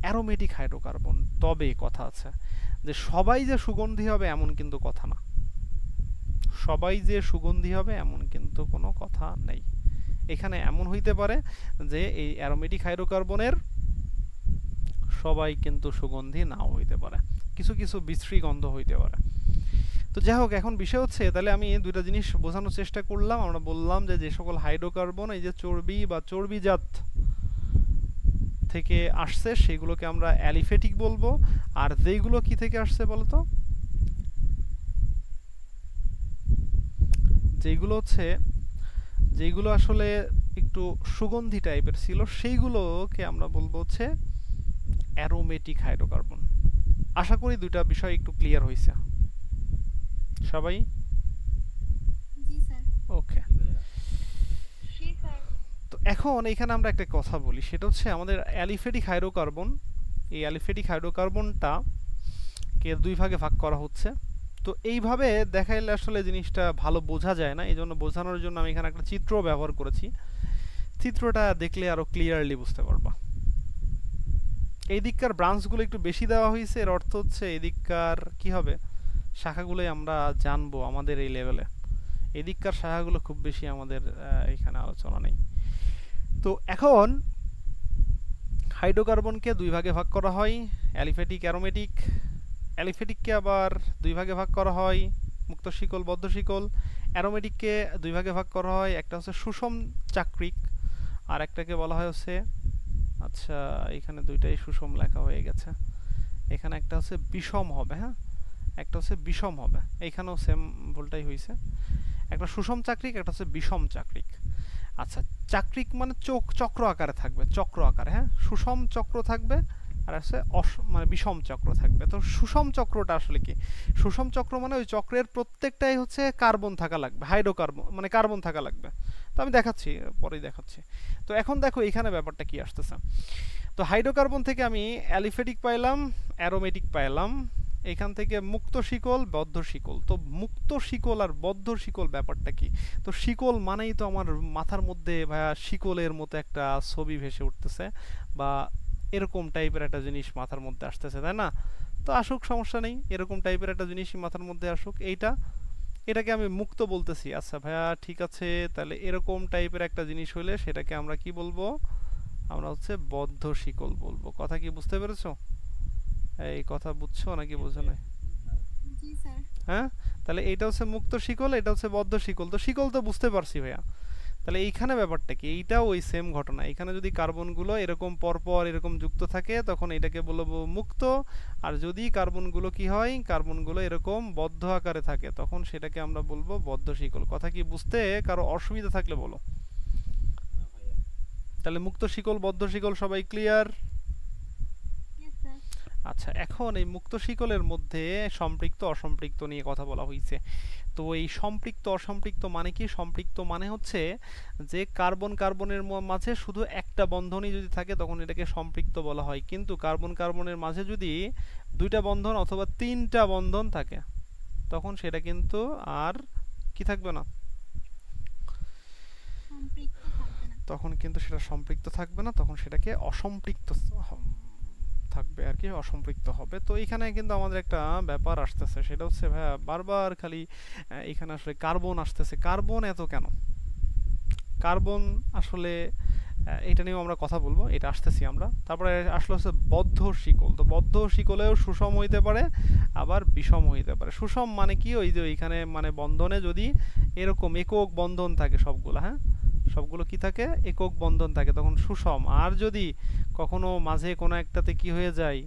অ্যারোমেটিক হাইড্রোকার্বন। তবে কথা আছে যে সবাই যে সুগন্ধি হবে এমন কিন্তু কথা না, সবাই যে সুগন্ধি হবে এমন কিন্তু কোনো কথা নেই। এখানে এমন হইতে পারে যে এই অ্যারোমেটিক হাইড্রোকার্বনের সবাই কিন্তু সুগন্ধি নাও হইতে পারে, কিছু কিছু বিশ্রী গন্ধ হইতে পারে। তো তো যাই হোক, এখন বিষয় হচ্ছে তাহলে আমি দুইটা জিনিস বোঝানোর চেষ্টা করলাম। আমরা বললাম যে যে সকল হাইড্রোকার্বন এই যে চর্বি বা চর্বিজাত থেকে আসছে সেগুলোকে আমরা অ্যালিফেটিক বলবো, আর যেইগুলো কি থেকে আসছে বলতো, যেইগুলো আসলে একটু সুগন্ধি টাইপের ছিল সেইগুলোকে আমরা বলবো হচ্ছে অ্যারোমেটিক হাইড্রোকার্বন। আশা করি দুইটা বিষয় একটু ক্লিয়ার হয়েছে সবাই। জি স্যার। ওকে, জি স্যার। তো এখন এখানে আমরা একটা কথা বলি, সেটা হচ্ছে আমাদের অ্যালিফেটিক হাইড্রোকার্বন, এই অ্যালিফেটিক হাইড্রোকার্বনটা কে দুই ভাগে ভাগ করা হচ্ছে। তো এইভাবে দেখাইলে আসলে জিনিসটা ভালো বোঝা যায় না, এই জন্য বোঝানোর জন্য আমি এখানে একটা চিত্র ব্যবহার করেছি। চিত্রটা দেখলে আরো ক্লিয়ারলি বুঝতে পারবা। এই দিককার ব্রাঞ্চগুলো একটু বেশি দেওয়া হয়েছে, এর অর্থ হচ্ছে এই দিককার কি হবে, শাখাগুলোই আমরা জানবো আমাদের এই লেভেলে। এই দিককার শাখাগুলো খুব বেশি আমাদের এখানে আলোচনা নেই। তো এখন হাইড্রোকার্বনকে দুই ভাগে ভাগ করা হয়, অ্যালিফেটিক, অ্যারোমেটিক। অ্যালিফেটিককে আবার দুই ভাগে ভাগ করা হয়, মুক্ত শিকল, বদ্ধ শিকল। অ্যারোমেটিককে দুই ভাগে ভাগ করা হয়, একটা হচ্ছে সুষম চাকরিক আর একটাকে বলা হয় হচ্ছে, আচ্ছা এখানে দুইটাই সুষম লেখা হয়ে গেছে, এখানে একটা হচ্ছে বিষম হবে, হ্যাঁ একটা হচ্ছে বিষম হবে, এইখানেও সেম ভুলটাই হয়েছে, একটা সুষম চাকরিক, একটা হচ্ছে বিষম চাকরিক। আচ্ছা, চাকরিক মানে চক্র আকারে থাকবে, চক্র আকারে, হ্যাঁ সুষম চক্র থাকবে আর আছে মানে বিষম চক্র থাকবে। তো সুষম চক্রটা আসলে কি, সুষম চক্র মানে ওই চক্রের প্রত্যেকটাই হচ্ছে কার্বন থাকা লাগবে, হাইড্রোকার্বন মানে কার্বন থাকা লাগবে। তো আমি দেখাচ্ছি, পরেই দেখাচ্ছি। তো এখন দেখো এখানে ব্যাপারটা কি আসতেছে। তো হাইড্রোকার্বন থেকে আমি অ্যালিফেটিক পাইলাম, অ্যারোমেটিক পাইলাম, এখান থেকে মুক্ত শিকল, বদ্ধ শিকল। তো মুক্ত শিকল আর বদ্ধ শিকল ব্যাপারটা কি? তো শিকল মানেই তো আমার মাথার মধ্যে ভাইয়া শিকলের মতো একটা ছবি ভেসে উঠতেছে, বা এরকম টাইপের একটা জিনিস মাথার মধ্যে আসতেছে, তাই না? তো আসুক, সমস্যা নেই, এরকম টাইপের একটা জিনিসই মাথার মধ্যে আসুক। এটাকে আমি মুক্ত বলতেছি। আচ্ছা ভাইয়া ঠিক আছে, তাহলে এরকম টাইপের একটা জিনিস হইলে সেটাকে আমরা কি বলবো? আমরা হচ্ছে বদ্ধ শিকল বলবো। কথা কি বুঝতে পেরেছো? এই কথা বুঝছো নাকি বুঝো না? জি স্যার। হ্যাঁ, তাহলে এইটা হচ্ছে মুক্ত শিকল, এটা হচ্ছে বদ্ধ শিকল। তো শিকল তো বুঝতে পারছি ভাইয়া। তাহলে এইখানে ব্যাপারটা কি, এইটাও ওই সেম ঘটনা। এখানে যদি কার্বনগুলো এরকম পরপর এরকম যুক্ত থাকে তখন এটাকে বলবো মুক্ত, আর যদি কার্বনগুলো কি হয়, কার্বনগুলো এরকম বদ্ধ আকারে থাকে তখন সেটাকে আমরা বলবো বদ্ধ শিকল। কথা কি বুঝতে কারো অসুবিধা থাকলে বলো। তাহলে মুক্ত শিকল, বদ্ধ শিকল সবাই ক্লিয়ার? আচ্ছা, এখন এই মুক্ত শিকলের মধ্যে সম্পৃক্ত অসম্পৃক্ত নিয়ে কথা বলা হয়েছে। তো এই সম্পৃক্ত অসম্পৃক্ত মানে কি? সম্পৃক্ত মানে হচ্ছে যে কার্বন কার্বনের মাঝে শুধু একটা বন্ধনই যদি থাকে তখন এটাকে সম্পৃক্ত বলা হয়, কিন্তু কার্বন কার্বনের মাঝে যদি দুইটা বন্ধন অথবা তিনটা বন্ধন থাকে তখন সেটা কিন্তু আর কি থাকবে না, তখন কিন্তু সেটা সম্পৃক্ত থাকবে না, তখন সেটাকে অসম্পৃক্ত থাকবে আর কি, অসম্পৃক্ত হবে। তো এখানে কিন্তু আমাদের একটা ব্যাপার আসতেছে, সেটা হচ্ছে ভাইয়া বারবার খালি এখানে আসলে কার্বন আসতেছে। কার্বন এত কেন? কার্বন আসলে এটা নিয়েও আমরা কথা বলবো, এটা আসতেছি আমরা। তারপরে আসলে হচ্ছে বদ্ধ শিকল। তো বদ্ধ শিকলেও সুষম হইতে পারে আবার বিষম হইতে পারে। সুষম মানে কি, ওই যে এইখানে মানে বন্ধনে যদি এরকম একক বন্ধন থাকে সবগুলো, হ্যাঁ সবগুলো কি থাকে, একক বন্ধন থাকে, তখন সুষম। আর যদি কখনো মাঝে কোনো একটাতে কি হয়ে যায়,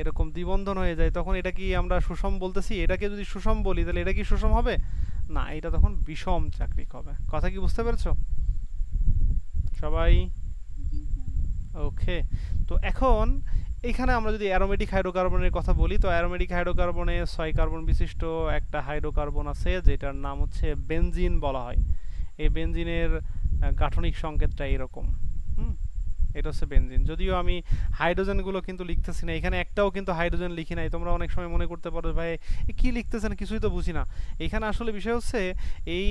এরকম দ্বিবন্ধন হয়ে যায়, তখন এটা কি আমরা সুষম বলতেছি? এটাকে যদি সুষম বলি তাহলে এটা কি সুষম হবে না, এটা তখন বিষম চাকরিক হবে। কথা কি বুঝতে পেরেছো সবাই? ওকে, তো এখন এখানে আমরা যদি অ্যারোমেটিক হাইড্রোকার্বনের কথা বলি, তো অ্যারোমেটিক হাইড্রোকার্বনে 6 কার্বন বিশিষ্ট একটা হাইড্রোকার্বন আছে যেটার নাম হচ্ছে বেনজিন বলা হয়। এই বেনজিনের গাঠনিক সংকেতটা এরকম, এটা হচ্ছে বেনজিন। যদিও আমি হাইড্রোজেনগুলো কিন্তু লিখতেছি না, এখানে একটাও কিন্তু হাইড্রোজেন লিখি নাই। তোমরা অনেক সময় মনে করতে পারো ভাই কি লিখতেছেন, কিছুই তো বুঝি না। এখানে আসলে বিষয় হচ্ছে এই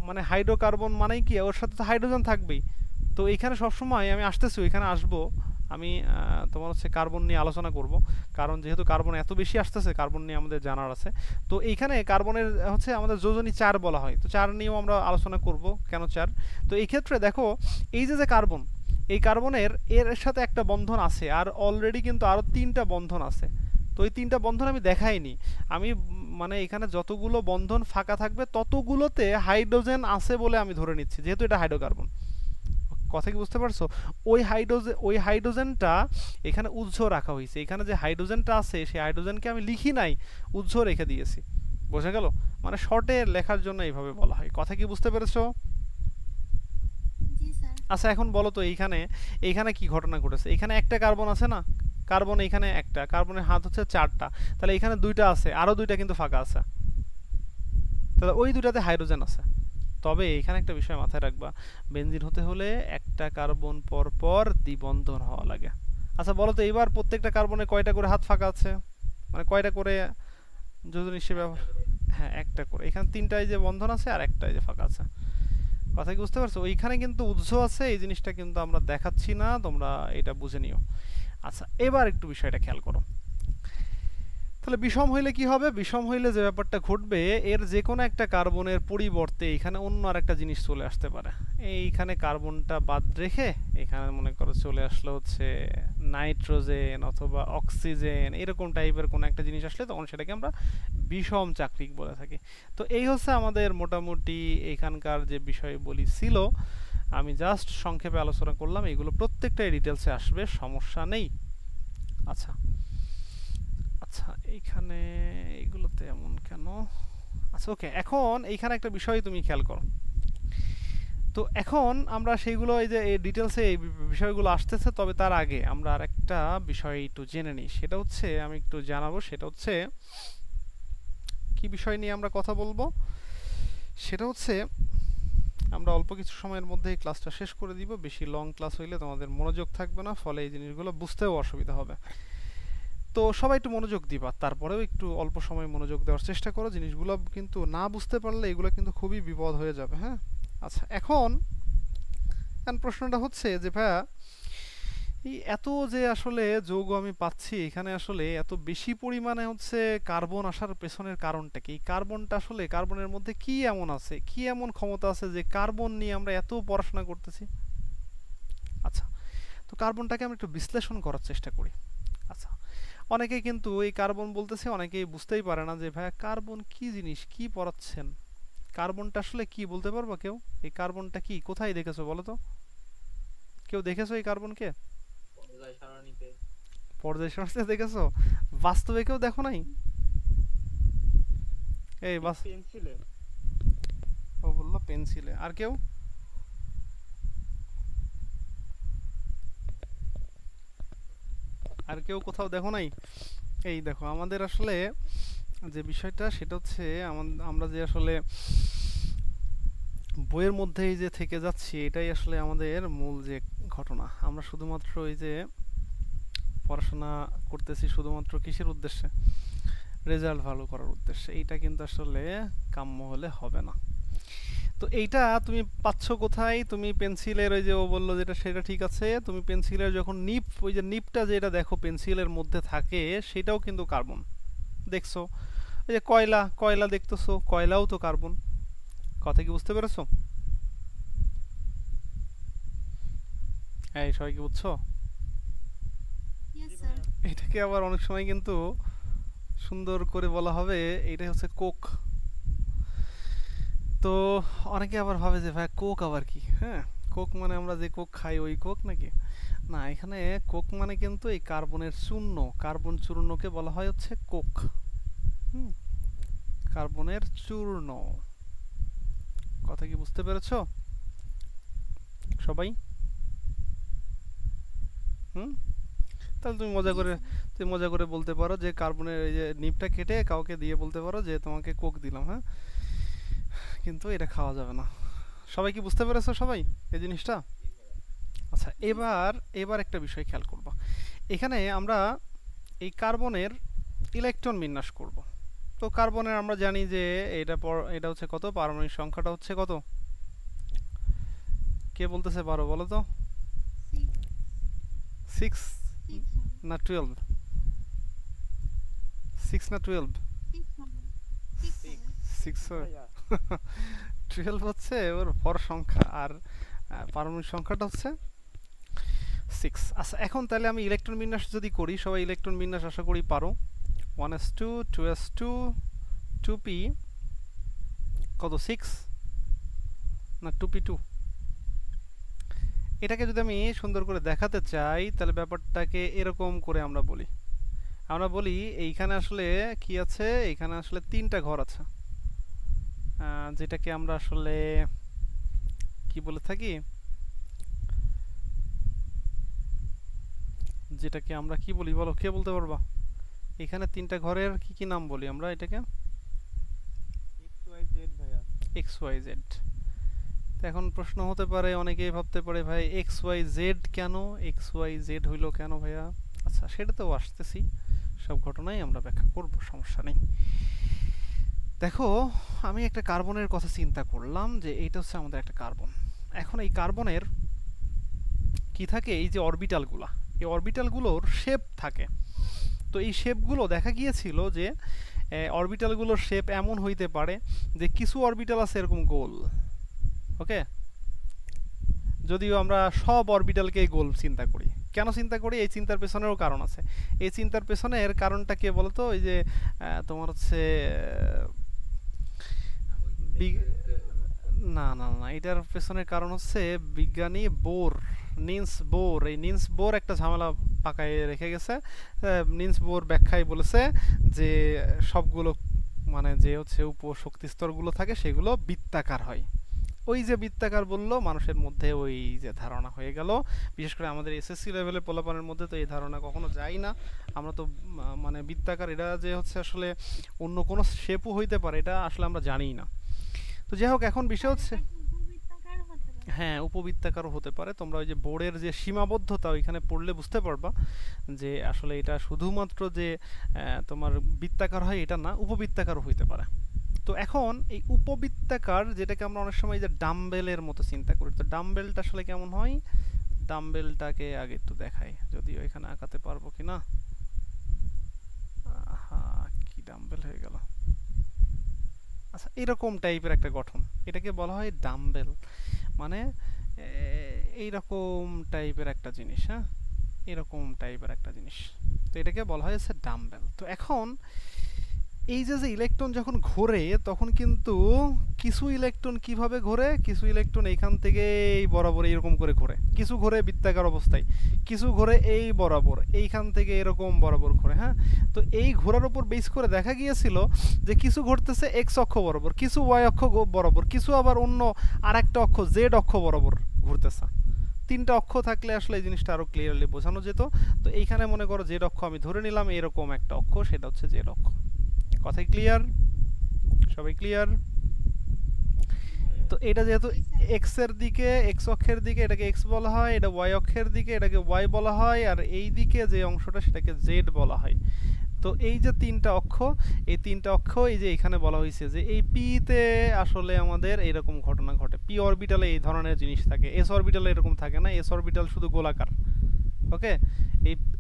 মানে হাইড্রোকার্বন মানেই কি, ওর সাথে তো হাইড্রোজেন থাকবেই। তো এখানে সবসময় আমি আসতেছি, ওইখানে আসবো আমি, তোমার হচ্ছে কার্বন নিয়ে আলোচনা করব, কারণ যেহেতু কার্বন এত বেশি আসতেছে কার্বন নিয়ে আমাদের জানার আছে। তো এইখানে কার্বনের হচ্ছে আমাদের যোজনী 4 বলা হয়, তো 4 নিয়েও আমরা আলোচনা করব কেন 4। তো এই ক্ষেত্রে দেখো এই যে কার্বন, এই কার্বনের এর সাথে একটা বন্ধন আছে আর অলরেডি কিন্তু আরো 3টা বন্ধন আছে। তো ওই তিনটা বন্ধন আমি দেখাইনি। আমি মানে এখানে যতগুলো বন্ধন ফাঁকা থাকবে ততগুলোতে হাইড্রোজেন আছে বলে আমি ধরে নিচ্ছি, যেহেতু এটা হাইড্রোকার্বন। কথা কি বুঝতে পারছো? ওই হাইড্রোজেনটা এখানে উৎস রাখা হয়েছে, এখানে যে হাইড্রোজেনটা আছে সেই হাইড্রোজেনকে আমি লিখি নাই, উৎস রেখে দিয়েছি। বোঝা গেল? মানে শর্টে লেখার জন্য এইভাবে বলা হয়। কথা কি বুঝতে পেরেছো? জি স্যার। আচ্ছা এখন বলো তো এইখানে এইখানে কি ঘটনা ঘটেছে? এখানে একটা কার্বন আছে না, কার্বন এখানে একটা, কার্বনের হাত হচ্ছে চারটা, তাহলে এখানে দুইটা আছে, আরো দুইটা কিন্তু ফাঁকা আছে, তাহলে ওই দুটাতে হাইড্রোজেন আছে। তবে এখানে একটা বিষয় মাথায় রাখবা, বেনজিন হতে হলে একটা কার্বন পর পর দ্বিবন্ধন হওয়া লাগে। আচ্ছা বলো তো এইবার প্রত্যেকটা কার্বনে কয়টা করে হাত ফাঁকা আছে, মানে কয়টা করে যোজন হিসেবে? হ্যাঁ একটা করে। এখানে তিনটায় যে বন্ধন আছে আর একটাই যে ফাঁকা আছে। কথা কি বুঝতে পারছো? ওইখানে কিন্তু উৎস আছে, এই জিনিসটা কিন্তু আমরা দেখাচ্ছি না, তোমরা এটা বুঝে নিও। আচ্ছা এবার একটু বিষয়টা খেয়াল করো। তাহলে বিষম হইলে কি হবে? বিষম হইলে যে ব্যাপারটা ঘটবে, এর যে কোনো একটা কার্বনের পরিবর্তে এখানে অন্য আরেকটা জিনিস চলে আসতে পারে। এইখানে কার্বনটা বাদ রেখে এখানে মনে করো চলে আসলো হচ্ছে নাইট্রোজেন অথবা অক্সিজেন, এরকম টাইপের কোনো একটা জিনিস আসলে তখন সেটাকে আমরা বিষম চাকরিক বলে থাকি। তো এই হচ্ছে আমাদের মোটামুটি এখানকার যে বিষয়বলি ছিল, আমি জাস্ট সংক্ষেপে আলোচনা করলাম। এগুলো প্রত্যেকটাই ডিটেলসে আসবে, সমস্যা নেই। আচ্ছা আচ্ছা এইখানে এইগুলোতে এমন কেন? আচ্ছা ওকে, এখন এইখানে একটা বিষয় তুমি খেয়াল করো। তো এখন আমরা সেইগুলো এই যে এই ডিটেলসে এই বিষয়গুলো আসতেছে, তবে তার আগে আমরা আর একটা বিষয় একটু জেনে নিই। সেটা হচ্ছে আমি একটু জানাবো, সেটা হচ্ছে কি বিষয় নিয়ে আমরা কথা বলবো। সেটা হচ্ছে আমরা অল্প কিছু সময়ের মধ্যে ক্লাসটা শেষ করে দিব। বেশি লং ক্লাস হইলে তোমাদের মনোযোগ থাকবে না, ফলে এই জিনিসগুলো বুঝতেও অসুবিধা হবে। তো সবাই একটু মনোযোগ দিবা, তারপরেও একটু অল্প সময় মনোযোগ দেওয়ার চেষ্টা করো। জিনিসগুলো কিন্তু না বুঝতে পারলে এগুলো কিন্তু খুবই বিপদ হয়ে যাবে। হ্যাঁ আচ্ছা এখন প্রশ্নটা হচ্ছে যে ভাইয়া এই এত যে আসলে যৌগ আমি পাচ্ছি এখানে, আসলে এত বেশি পরিমাণে হচ্ছে কার্বন আসার পেছনের কারণটা কি? এই কার্বনটা আসলে কার্বনের মধ্যে কি এমন আছে, কি এমন ক্ষমতা আছে যে কার্বন নিয়ে আমরা এত পড়াশোনা করতেছি? আচ্ছা তো কার্বনটাকে আমরা একটু বিশ্লেষণ করার চেষ্টা করি। আচ্ছা অনেকেই কিন্তু এই কার্বন বলতেছে, অনেকেই বুঝতেই পারে না যে ভাইয়া কার্বন কি জিনিস, কি পড়াচ্ছেন, কার্বনটা আসলে কি বলতে পারবো কেউ? এই কার্বনটা কি, কোথায় দেখেছো বলো তো? কেউ দেখেছো এই কার্বনকে? পর্যায় সারণীতে দেখেছো? বাস্তবে কেউ দেখো নাই? এই বাস পেন্সিলে। ও বললো পেন্সিলে, আর কেউ? আর কেউ কোথাও দেখো নাই? এই দেখো আমাদের আসলে যে বিষয়টা সেটা হচ্ছে আমরা যে আসলে বইয়ের মধ্যেই যে থেকে যাচ্ছি, এটাই আসলে আমাদের মূল যে ঘটনা। আমরা শুধুমাত্র এই যে পড়াশোনা করতেছি শুধুমাত্র কিসের উদ্দেশ্যে? রেজাল্ট ভালো করার উদ্দেশ্যে। এইটা কিন্তু আসলে কাম্য হলে হবে না। তো এইটা তুমি পাচ্ছ কোথায়? তুমি পেন্সিলের ওই যে ও বললো যেটা, সেটা ঠিক আছে। তুমি পেন্সিলের যখন নিপ, ওই যে নিপটা যেটা দেখো পেন্সিলের মধ্যে থাকে, সেটাও কিন্তু কার্বন। দেখছো? ওই যে কয়লা, কয়লা দেখতেছো, কয়লাও তো কার্বন। কথা কি বুঝতে পেরেছো? এই সবাই কি বুঝছো? ইয়েস জি স্যার। ভাইয়া। এটাকে আবার অনেক সময় কিন্তু সুন্দর করে বলা হবে, এইটা হচ্ছে কোক। তো অনেকে আবার ভাবে যে ভাই কোক আবার কি? হ্যাঁ কোক মানে আমরা যে কোক খাই ওই কোক নাকি? না, এখানে কোক মানে কিন্তু এই কার্বনের চূর্ণ, কার্বন চূর্ণকে বলা হয় হচ্ছে কোক। হুম, কার্বনের চূর্ণ। কথা কি বুঝতে পেরেছো সবাই? হুম, তাহলে তুমি মজা জি করে, স্যার। তুমি মজা করে বলতে পারো যে কার্বনের এই যে নিবটা কেটে কাউকে দিয়ে বলতে পারো যে তোমাকে কোক দিলাম। হ্যাঁ, কিন্তু এটা খাওয়া যাবে না। সবাই কি বুঝতে পেরেছো সবাই এই জিনিসটা? আচ্ছা জি স্যার। এবার এবার একটা বিষয় খেয়াল করবা। এখানে আমরা এই কার্বনের ইলেকট্রন বিন্যাস করব। তো কার্বনের আমরা জানি যে এটা হচ্ছে কত, পারমাণবিক সংখ্যাটা হচ্ছে কত? কে বলতেছে পারো বলো তো? 6 সিক্স 6 হবে। না 12? 6 না 12? 6 হবে। 6 হবে। 6 ভাইয়া 12 হচ্ছে ওর ভর সংখ্যা, আর পারমাণবিক সংখ্যাটা হচ্ছে 6। আচ্ছা এখন তাহলে আমি ইলেকট্রন বিন্যাস যদি করি, সবাই ইলেকট্রন বিন্যাস আশা করি পারো। 1s2 2s2 2p কত 6 না 2p2। এটাকে যদি আমি সুন্দর করে দেখাতে চাই তাহলে ব্যাপারটাকে এরকম করে আমরা বলি এইখানে আসলে কি আছে, এইখানে আসলে তিনটা ঘর আছে, যেটাকে আমরা আসলে কি বলে থাকি, যেটাকে আমরা কি বলি বলো, কে বলতে পারবা? এখানে তিনটা ঘরের কি কি নাম বলি আমরা এটাকে? XYZ ভাইয়া। XYZ। তো এখন প্রশ্ন হতে পারে, অনেকেই ভাবতে পারে ভাই XYZ কেন, XYZ হইলো কেন ভাইয়া? আচ্ছা সেটাতেও আসতেছি, সব ঘটনাই আমরা ব্যাখ্যা করব, সমস্যা নেই। দেখো আমি একটা কার্বনের কথা চিন্তা করলাম যে এইটা হচ্ছে আমাদের একটা কার্বন। এখন এই কার্বনের কি থাকে, এই যে অরবিটালগুলা, এই অরবিটালগুলোর শেপ থাকে। তো এই শেপগুলো দেখা গিয়েছিল যে অরবিটালগুলোর শেপ এমন হইতে পারে যে কিছু অরবিটাল আছে এরকম গোল, ওকে, যদিও আমরা সব অরবিটালকেই গোল চিন্তা করি। কেন চিন্তা করি? এই চিন্তার পেছনেরও কারণ আছে। এই চিন্তার পেছনের কারণটা কি বলতো, ওই যে তোমার হচ্ছে না না না, এটার পেছনের কারণ হচ্ছে বিজ্ঞানী বোর, নিলস বোর, এই নিলস বোর একটা ঝামেলা পাকায় রেখে গেছে। নিলস বোর ব্যাখ্যায় বলেছে যে সবগুলো মানে যে হচ্ছে উপশক্তি স্তরগুলো থাকে সেগুলো বৃত্তাকার হয়। ওই যে বৃত্তাকার বললো, মানুষের মধ্যে ওই যে ধারণা হয়ে গেল, বিশেষ করে আমাদের এসএসসি লেভেলের পোলাপানের মধ্যে তো এই ধারণা কখনো যায় না। আমরা তো মানে বৃত্তাকার এটা যে হচ্ছে আসলে অন্য কোনো শেপও হইতে পারে এটা আসলে আমরা জানিই না। তো যাই হোক, এখন বিষয় হচ্ছে হ্যাঁ উপবৃত্তাকারও হতে পারে। তোমরা ওই যে বোর্ডের যে সীমাবদ্ধতা ওইখানে পড়লে বুঝতে পারবা যে আসলে এটা শুধুমাত্র যে তোমার বৃত্তাকার হয় এটা না, উপবৃত্তাকারও হইতে পারে। তো এখন এই উপবৃত্তাকার যেটাকে আমরা অনেক সময় যে ডাম্বেলের মতো চিন্তা করি, তো ডাম্বেলটা আসলে কেমন হয়, ডাম্বেলটাকে আগে একটু দেখাই, যদিও এখানে আঁকাতে পারবো কিনা। কি ডাম্বেল হয়ে গেল। আচ্ছা এরকম টাইপের একটা গঠন, এটাকে বলা হয় ডাম্বেল, মানে এইরকম টাইপের একটা জিনিস, হ্যাঁ এরকম টাইপের একটা জিনিস, তো এটাকে বলা হয় হচ্ছে ডাম্বেল। তো এখন এই যে ইলেকট্রন যখন ঘোরে তখন কিন্তু কিছু ইলেকট্রন কিভাবে ঘোরে, কিছু ইলেকট্রন এইখান থেকে এই বরাবর এইরকম করে ঘোরে, কিছু ঘোরে বৃত্তাকার অবস্থায়, কিছু ঘোরে এই বরাবর, এইখান থেকে এরকম বরাবর ঘোরে। হ্যাঁ, তো এই ঘোরার উপর বেস করে দেখা গিয়েছিল যে কিছু ঘুরতেছে এক্স অক্ষ বরাবর, কিছু ওয়াই অক্ষ বরাবর, কিছু আবার অন্য আর একটা অক্ষ জেড অক্ষ বরাবর ঘুরতেছে। তিনটা অক্ষ থাকলে আসলে এই জিনিসটা আরো ক্লিয়ারলি বোঝানো যেত। তো এইখানে মনে করো জেড অক্ষ আমি ধরে নিলাম, এরকম একটা অক্ষ, সেটা হচ্ছে জেড অক্ষ। কথাই ক্লিয়ার? সবাই ক্লিয়ার? তো এটা যেহেতু এক্স এর দিকে, এক্স অক্ষের দিকে এটাকে এক্স বলা হয়, এটা ওয়াই অক্ষের দিকে এটাকে ওয়াই বলা হয়, আর এই দিকে যে অংশটা সেটাকে জেড বলা হয়। তো এই যে তিনটা অক্ষ, এই তিনটা অক্ষ এই যে এখানে বলা হয়েছে যে এই পি তে আসলে আমাদের এরকম ঘটনা ঘটে। পি অরবিটালে এই ধরনের জিনিস থাকে, এস অরবিটালে এরকম থাকে না, এস অরবিটাল শুধু গোলাকার। ওকে,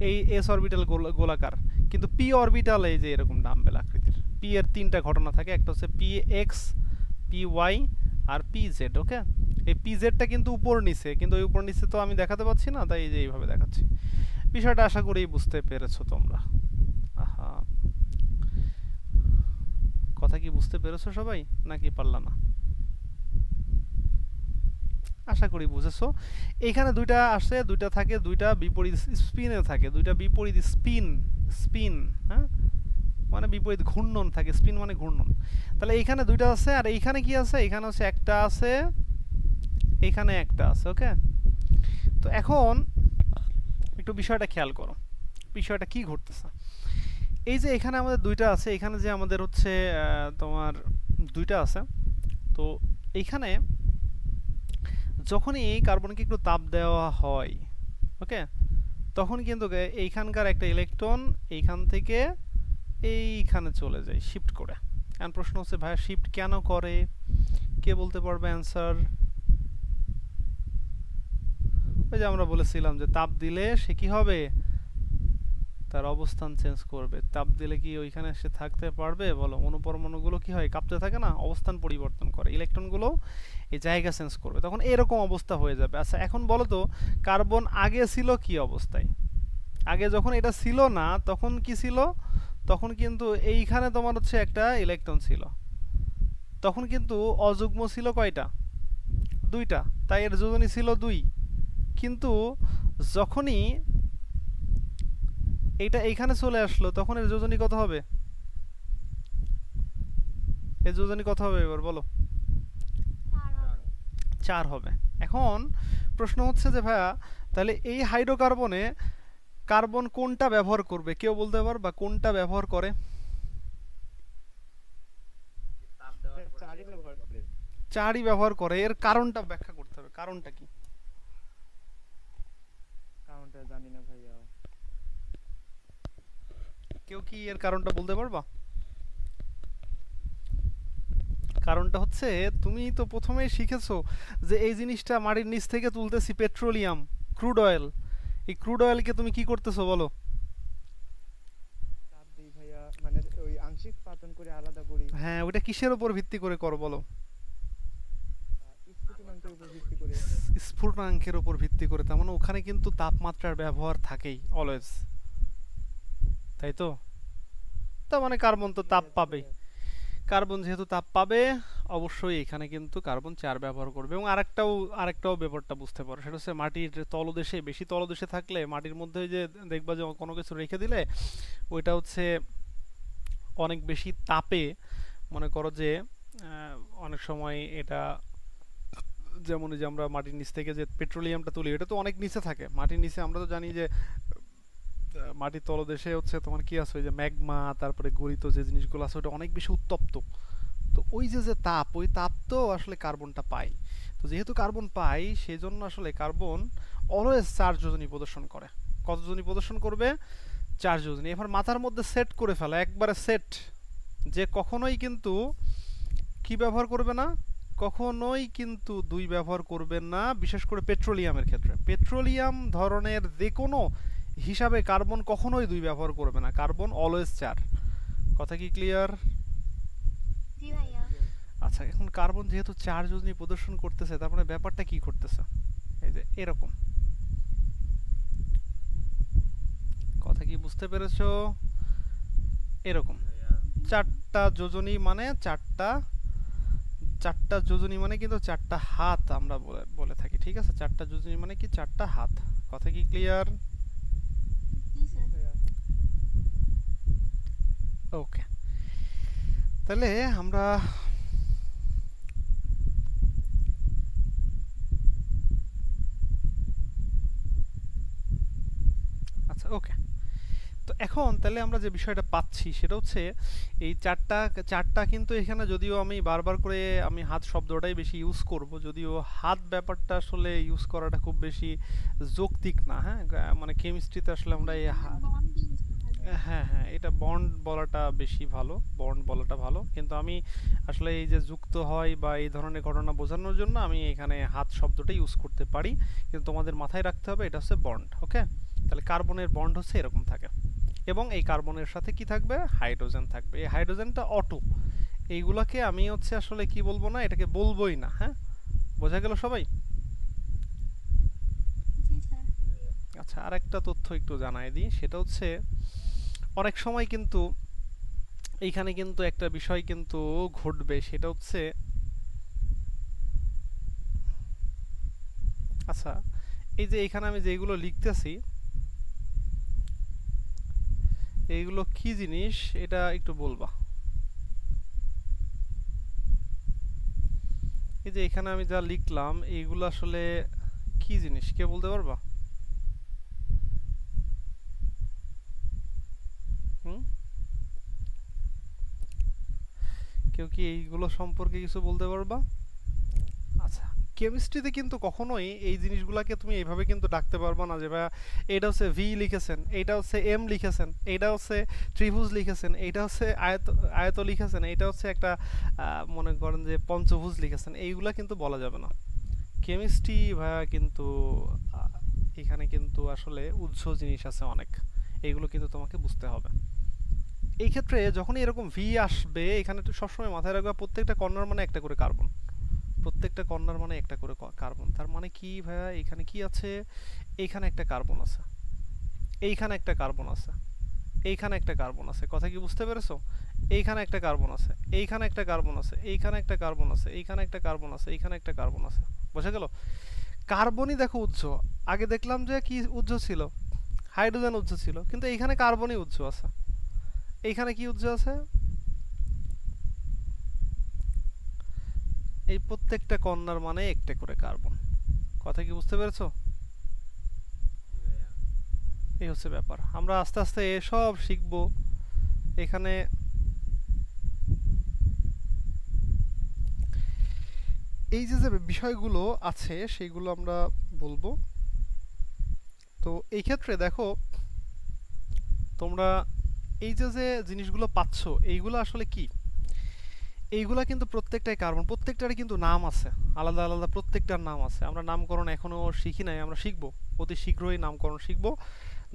এই এস অরবিটাল গোলাকার, কিন্তু পি অরবিটাল এই যে এরকম ডাম্বেল আকৃতির। পি এর তিনটা ঘটনা থাকে, একটা হচ্ছে পি এক্স, পি ওয়াই আর পি জেড। ওকে, এই পি জেডটা কিন্তু উপর নিচে, কিন্তু ওই উপর নিচে তো আমি দেখাতে পাচ্ছি না, তাই এই যে এইভাবে দেখাচ্ছি। বিষয়টা আশা করি বুঝতে পেরেছো তোমরা। আহা, কথা কি বুঝতে পেরেছো সবাই নাকি পারলা না? আশা করি বুঝেছো। এইখানে দুইটা আসে, দুইটা থাকে, দুইটা বিপরীত স্পিনে থাকে, দুইটা বিপরীত স্পিন, হ্যাঁ মানে বিপরীত ঘূর্ণন থাকে, স্পিন মানে ঘূর্ণন। তাহলে এইখানে দুইটা আছে, আর এইখানে কি আছে, এখানে হচ্ছে একটা আছে, এইখানে একটা আছে। ওকে, তো এখন একটু বিষয়টা খেয়াল করো, বিষয়টা কি ঘটতেছে। এই যে এখানে আমাদের দুইটা আছে, এখানে যে আমাদের হচ্ছে তোমার দুইটা আছে, তো এইখানে যখনই কার্বনকে একটু তাপ দেওয়া হয়, ওকে, তখন কিন্তু এইখানকার একটা ইলেকট্রন এইখান থেকে এইখানে চলে যায় শিফট করে। এখন প্রশ্ন হচ্ছে ভাইয়া শিফট কেন করে, কে বলতে পারবে অ্যান্সার? ওই যে আমরা বলেছিলাম যে তাপ দিলে সে কি হবে, তার অবস্থান চেঞ্জ করবে। তাপ দিলে কি ওইখানে সে থাকতে পারবে বলো? অনুপরমাণুগুলো কি হয়, কাঁপতে থাকে না, অবস্থান পরিবর্তন করে, ইলেকট্রনগুলো এই জায়গা চেঞ্জ করবে, তখন এরকম অবস্থা হয়ে যাবে। আচ্ছা এখন বলো তো কার্বন আগে ছিল কি অবস্থায়? আগে যখন এটা ছিল না তখন কি ছিল, তখন কিন্তু এইখানে তোমার হচ্ছে একটা ইলেকট্রন ছিল, তখন কিন্তু অযুগ্ম ছিল কয়টা, দুইটা, তাই এর যোজনী ছিল দুই। কিন্তু যখনই এইটা এইখানে চলে আসলো তখন এর যোজনী কত হবে, এর যোজনী কত হবে এবার বলো। 4 হবে। 4 হবে। এখন প্রশ্ন হচ্ছে যে ভাইয়া তাহলে এই হাইড্রোকার্বনে কার্বন কোনটা ব্যবহার করবে, কেউ বলতে পারবা কোনটা ব্যবহার করে? চারই ব্যবহার করে। 4ই ব্যবহার করে, এর কারণটা ব্যাখ্যা করতে হবে, কারণটা কি? কারণটা জানি না ভাইয়া। কেউ কি এর কারণটা বলতে পারবা? কারণটা হচ্ছে তুমি তো প্রথমেই শিখেছো যে এই জিনিসটা মাটির নিচ থেকে তুলতেছি পেট্রোলিয়াম, ক্রুড অয়েল, এই ক্রুড অয়েলকে তুমি কি করতেছো বলো? চাপ দিই ভাইয়া, মানে ওই আংশিক পাতন করে আলাদা করি। হ্যাঁ, ওটা কিসের উপর ভিত্তি করে করো বলো? স্ফুটনাঙ্কের উপর ভিত্তি করে। স্ফুটনাঙ্কের উপর ভিত্তি করে, তার মানে ওখানে কিন্তু তাপমাত্রার ব্যবহার থাকেই অলওয়েজ, তাই তো? তার মানে কার্বন তো তাপ ঠিক আছে পাবেই, ভাইয়া। কার্বন যেহেতু তাপ পাবে অবশ্যই এখানে কিন্তু কার্বন 4 ব্যবহার করবে। এবং আরেকটাও ব্যাপারটা বুঝতে পারো, সেটা হচ্ছে মাটির তলদেশে, বেশি তলদেশে থাকলে মাটির মধ্যে ওই যে দেখবা যে কোনো কিছু রেখে দিলে ওইটা হচ্ছে অনেক বেশি তাপে, মনে করো যে অনেক সময় এটা, যেমন এই যে আমরা মাটির নিচ থেকে যে পেট্রোলিয়ামটা তুলি এটা তো অনেক নিচে থাকে মাটির নিচে, আমরা তো জানি যে মাটির তলদেশে হচ্ছে তোমার কি আছে, ওই যে ম্যাগমা, তারপরে গলিত যে জিনিসগুলো আছে ওটা অনেক বেশি উত্তপ্ত। তো ওই যে যে তাপ, ওই তাপ তো আসলে কার্বনটা পায়। তো যেহেতু কার্বন পাই সেই জন্য আসলে কার্বন অলওয়েজ 4 যোজনী প্রদর্শন করে। কত যোজনী প্রদর্শন করবে? 4 যোজনী। এবার মাথার মধ্যে সেট করে ফেলা, একবারে সেট, যে কখনোই কিন্তু কি ব্যবহার করবে না, কখনোই কিন্তু দুই ব্যবহার করবেন না, বিশেষ করে পেট্রোলিয়ামের ক্ষেত্রে। পেট্রোলিয়াম ধরনের যে কোনো হিসাবে কার্বন কখনোই দুই ব্যবহার করবে না, কার্বন অলওয়েজ 4। কথা কি ক্লিয়ার? জি ভাইয়া। আচ্ছা, এখন কার্বন যেহেতু 4 যোজনী প্রদর্শন করতেছে তার মানে ব্যাপারটা কি করতেছে, এই যে এরকম। কথা কি বুঝতে পেরেছো? এরকম 4টা যোজনী মানে 4টা যোজনী মানে কিন্তু 4টা হাত আমরা বলে বলে থাকি, ঠিক আছে? 4টা যোজনী মানে কি 4টা হাত। কথা কি ক্লিয়ার? জি স্যার। ভাইয়া ওকে, তাহলে আমরা আচ্ছা ওকে, তো এখন তাহলে আমরা যে বিষয়টা পাচ্ছি সেটা হচ্ছে এই চারটা কিন্তু এখানে, যদিও আমি বারবার করে আমি হাত শব্দটাই বেশি ইউজ করব, যদিও হাত ব্যাপারটা আসলে ইউজ করাটা খুব বেশি যৌক্তিক না, হ্যাঁ, মানে কেমিস্ট্রিতে আসলে আমরা এই বন্ড ইউজ করা যায়। হ্যাঁ হ্যাঁ, এটা বন্ড বলাটা বেশি ভালো, বন্ড বলাটা ভালো, কিন্তু আমি আসলে এই যে যুক্ত হয় বা এই ধরনের ঘটনা বোঝানোর জন্য আমি এখানে হাত শব্দটা ইউজ করতে পারি, কিন্তু তোমাদের মাথায় রাখতে হবে এটা হচ্ছে বন্ড। ওকে, তাহলে কার্বনের বন্ড হচ্ছে এরকম থাকে, এবং এই কার্বনের সাথে কি থাকবে, হাইড্রোজেন থাকবে। এই হাইড্রোজেনটা অটো, এইগুলাকে আমি হচ্ছে আসলে কি বলবো না, এটাকে বলবোই না, হ্যাঁ, বোঝা গেল সবাই? জি স্যার। আচ্ছা, আর একটা তথ্য একটু জানাই দিই, সেটা হচ্ছে অনেক সময় কিন্তু এইখানে কিন্তু একটা বিষয় কিন্তু ঘটবে, সেটা হচ্ছে, আচ্ছা এই যে এখানে আমি যেগুলো লিখতেছি এইগুলো কি জিনিস এটা একটু বলবা? এই যে এখানে আমি যা লিখলাম এইগুলো আসলে কি জিনিস, কে বলতে পারবা? হুম, কেউ কি এইগুলো সম্পর্কে কিছু বলতে পারবা? আচ্ছা, কেমিস্ট্রিতে কিন্তু কখনোই এই জিনিসগুলোকে তুমি এইভাবে কিন্তু ডাকতে পারবা না যে ভাই এটা হচ্ছে ভি লিখেছেন, এইটা হচ্ছে এম লিখেছেন, এইটা হচ্ছে ত্রিভুজ লিখেছেন, এইটা হচ্ছে আয়ত আয়ত লিখেছেন, এইটা হচ্ছে একটা মনে করেন যে পঞ্চভুজ লিখেছেন, এইগুলা কিন্তু বলা যাবে না। কেমিস্ট্রি ভাইয়া কিন্তু আহ, এখানে কিন্তু আসলে উৎস জিনিস আছে অনেক, এইগুলো কিন্তু তোমাকে বুঝতে হবে। এই ক্ষেত্রে যখনই এরকম ভি আসবে এখানে তো সবসময় মাথায় রাখবা প্রত্যেকটা কর্নার মানে একটা করে কার্বন, প্রত্যেকটা কর্নার মানে একটা করে কার্বন। তার মানে কি ভাইয়া, এখানে কি আছে, এইখানে একটা কার্বন আছে, এইখানে একটা কার্বন আছে, এইখানে একটা কার্বন আছে, কথা কি বুঝতে পেরেছো? এইখানে একটা কার্বন আছে, এইখানে একটা কার্বন আছে, এইখানে একটা কার্বন আছে, এইখানে একটা কার্বন আছে, এইখানে একটা কার্বন আছে। বোঝা গেল? কার্বনই দেখো উৎস। আগে দেখলাম যে কি উৎস ছিল, হাইড্রোজেন উৎস ছিল, কিন্তু এইখানে কার্বনই উৎস আছে। এইখানে কি উৎস আছে? এই প্রত্যেকটা কর্নার মানে একটা করে কার্বন। কথা কি বুঝতে পেরেছো? এই হচ্ছে ব্যাপার। আমরা আস্তে আস্তে এসব শিখবো। এখানে এই যে যে বিষয়গুলো আছে সেইগুলো আমরা বলবো। তো এই ক্ষেত্রে দেখো তোমরা এই যে যে জিনিসগুলো পাচ্ছ এইগুলো আসলে কি? এইগুলা কিন্তু প্রত্যেকটাই কার্বন, প্রত্যেকটারই কিন্তু নাম আছে, আলাদা আলাদা প্রত্যেকটার নাম আছে। আমরা নামকরণ এখনো শিখি নাই, আমরা শিখবো অতি শীঘ্রই নামকরণ শিখবো।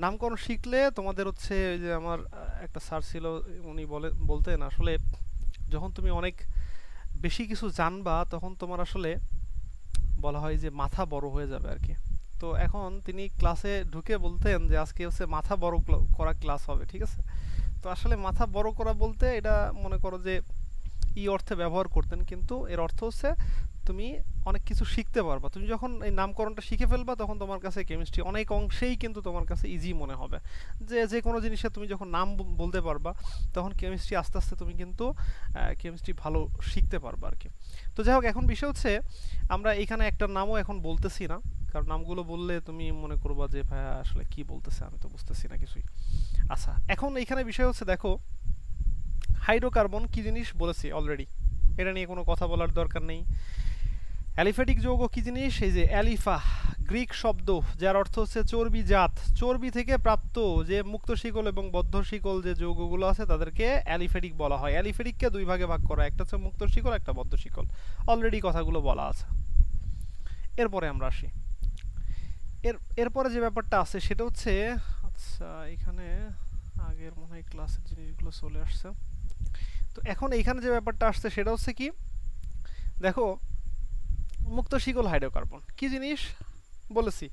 নামকরণ শিখলে তোমাদের হচ্ছে ওই যে আমার একটা স্যার ছিল, উনি বলতেন আসলে যখন তুমি অনেক বেশি কিছু জানবা তখন তোমার আসলে বলা হয় যে মাথা বড় হয়ে যাবে আর কি। তো এখন তিনি ক্লাসে ঢুকে বলতেন যে আজকে হচ্ছে মাথা বড় করা ক্লাস হবে, ঠিক আছে? তো আসলে মাথা বড় করা বলতে এটা মনে করো যে অর্থে ব্যবহার করতেন, কিন্তু এর অর্থ হচ্ছে তুমি অনেক কিছু শিখতে পারবা। তুমি যখন এই নামকরণটা শিখে ফেলবা তখন তোমার কাছে কেমিস্ট্রি অনেক অংশেই কিন্তু তোমার কাছে ইজি মনে হবে। যে যে কোনো জিনিসের তুমি যখন নাম বলতে পারবা তখন কেমিস্ট্রি আস্তে আস্তে তুমি কিন্তু কেমিস্ট্রি ভালো শিখতে পারবা আর কি। তো যাই হোক, এখন বিষয় হচ্ছে আমরা এখানে একটা নামও এখন বলতেছি না, কারণ নামগুলো বললে তুমি মনে করবা যে ভাইয়া আসলে কি বলতেছে, আমি তো বুঝতেছি না কিছুই। আচ্ছা, এখন এইখানে বিষয় হচ্ছে দেখো হাইড্রোকার্বন কি জিনিস বলেছি অলরেডি, এটা নিয়ে কোনো কথা বলার দরকার নেই। অ্যালিফ্যাটিক যৌগ কি জিনিস? এই যে অ্যালিফা, গ্রিক শব্দ যার অর্থ হচ্ছে চর্বি জাত। চর্বি থেকে প্রাপ্ত যে মুক্ত শিকল এবং বদ্ধ শিকল যে যৌগগুলো আছে তাদেরকে অ্যালিফ্যাটিক বলা হয়। অ্যালিফ্যাটিককে দুই ভাগে ভাগ করা, একটা হচ্ছে মুক্ত শিকল, একটা বদ্ধ শিকল। অলরেডি কথাগুলো বলা আছে। এরপরে আমরা আসি, এরপরে যে ব্যাপারটা আছে সেটা হচ্ছে, আচ্ছা এখানে আগের মনে হয় ক্লাসের জিনিসগুলো চলে আসছে। তো এখন এইখানে যে ব্যাপারটা আসছে সেটা হচ্ছে কি, দেখো মুক্ত শিকল হাইড্রোকার্বন কি জিনিস বলেছি।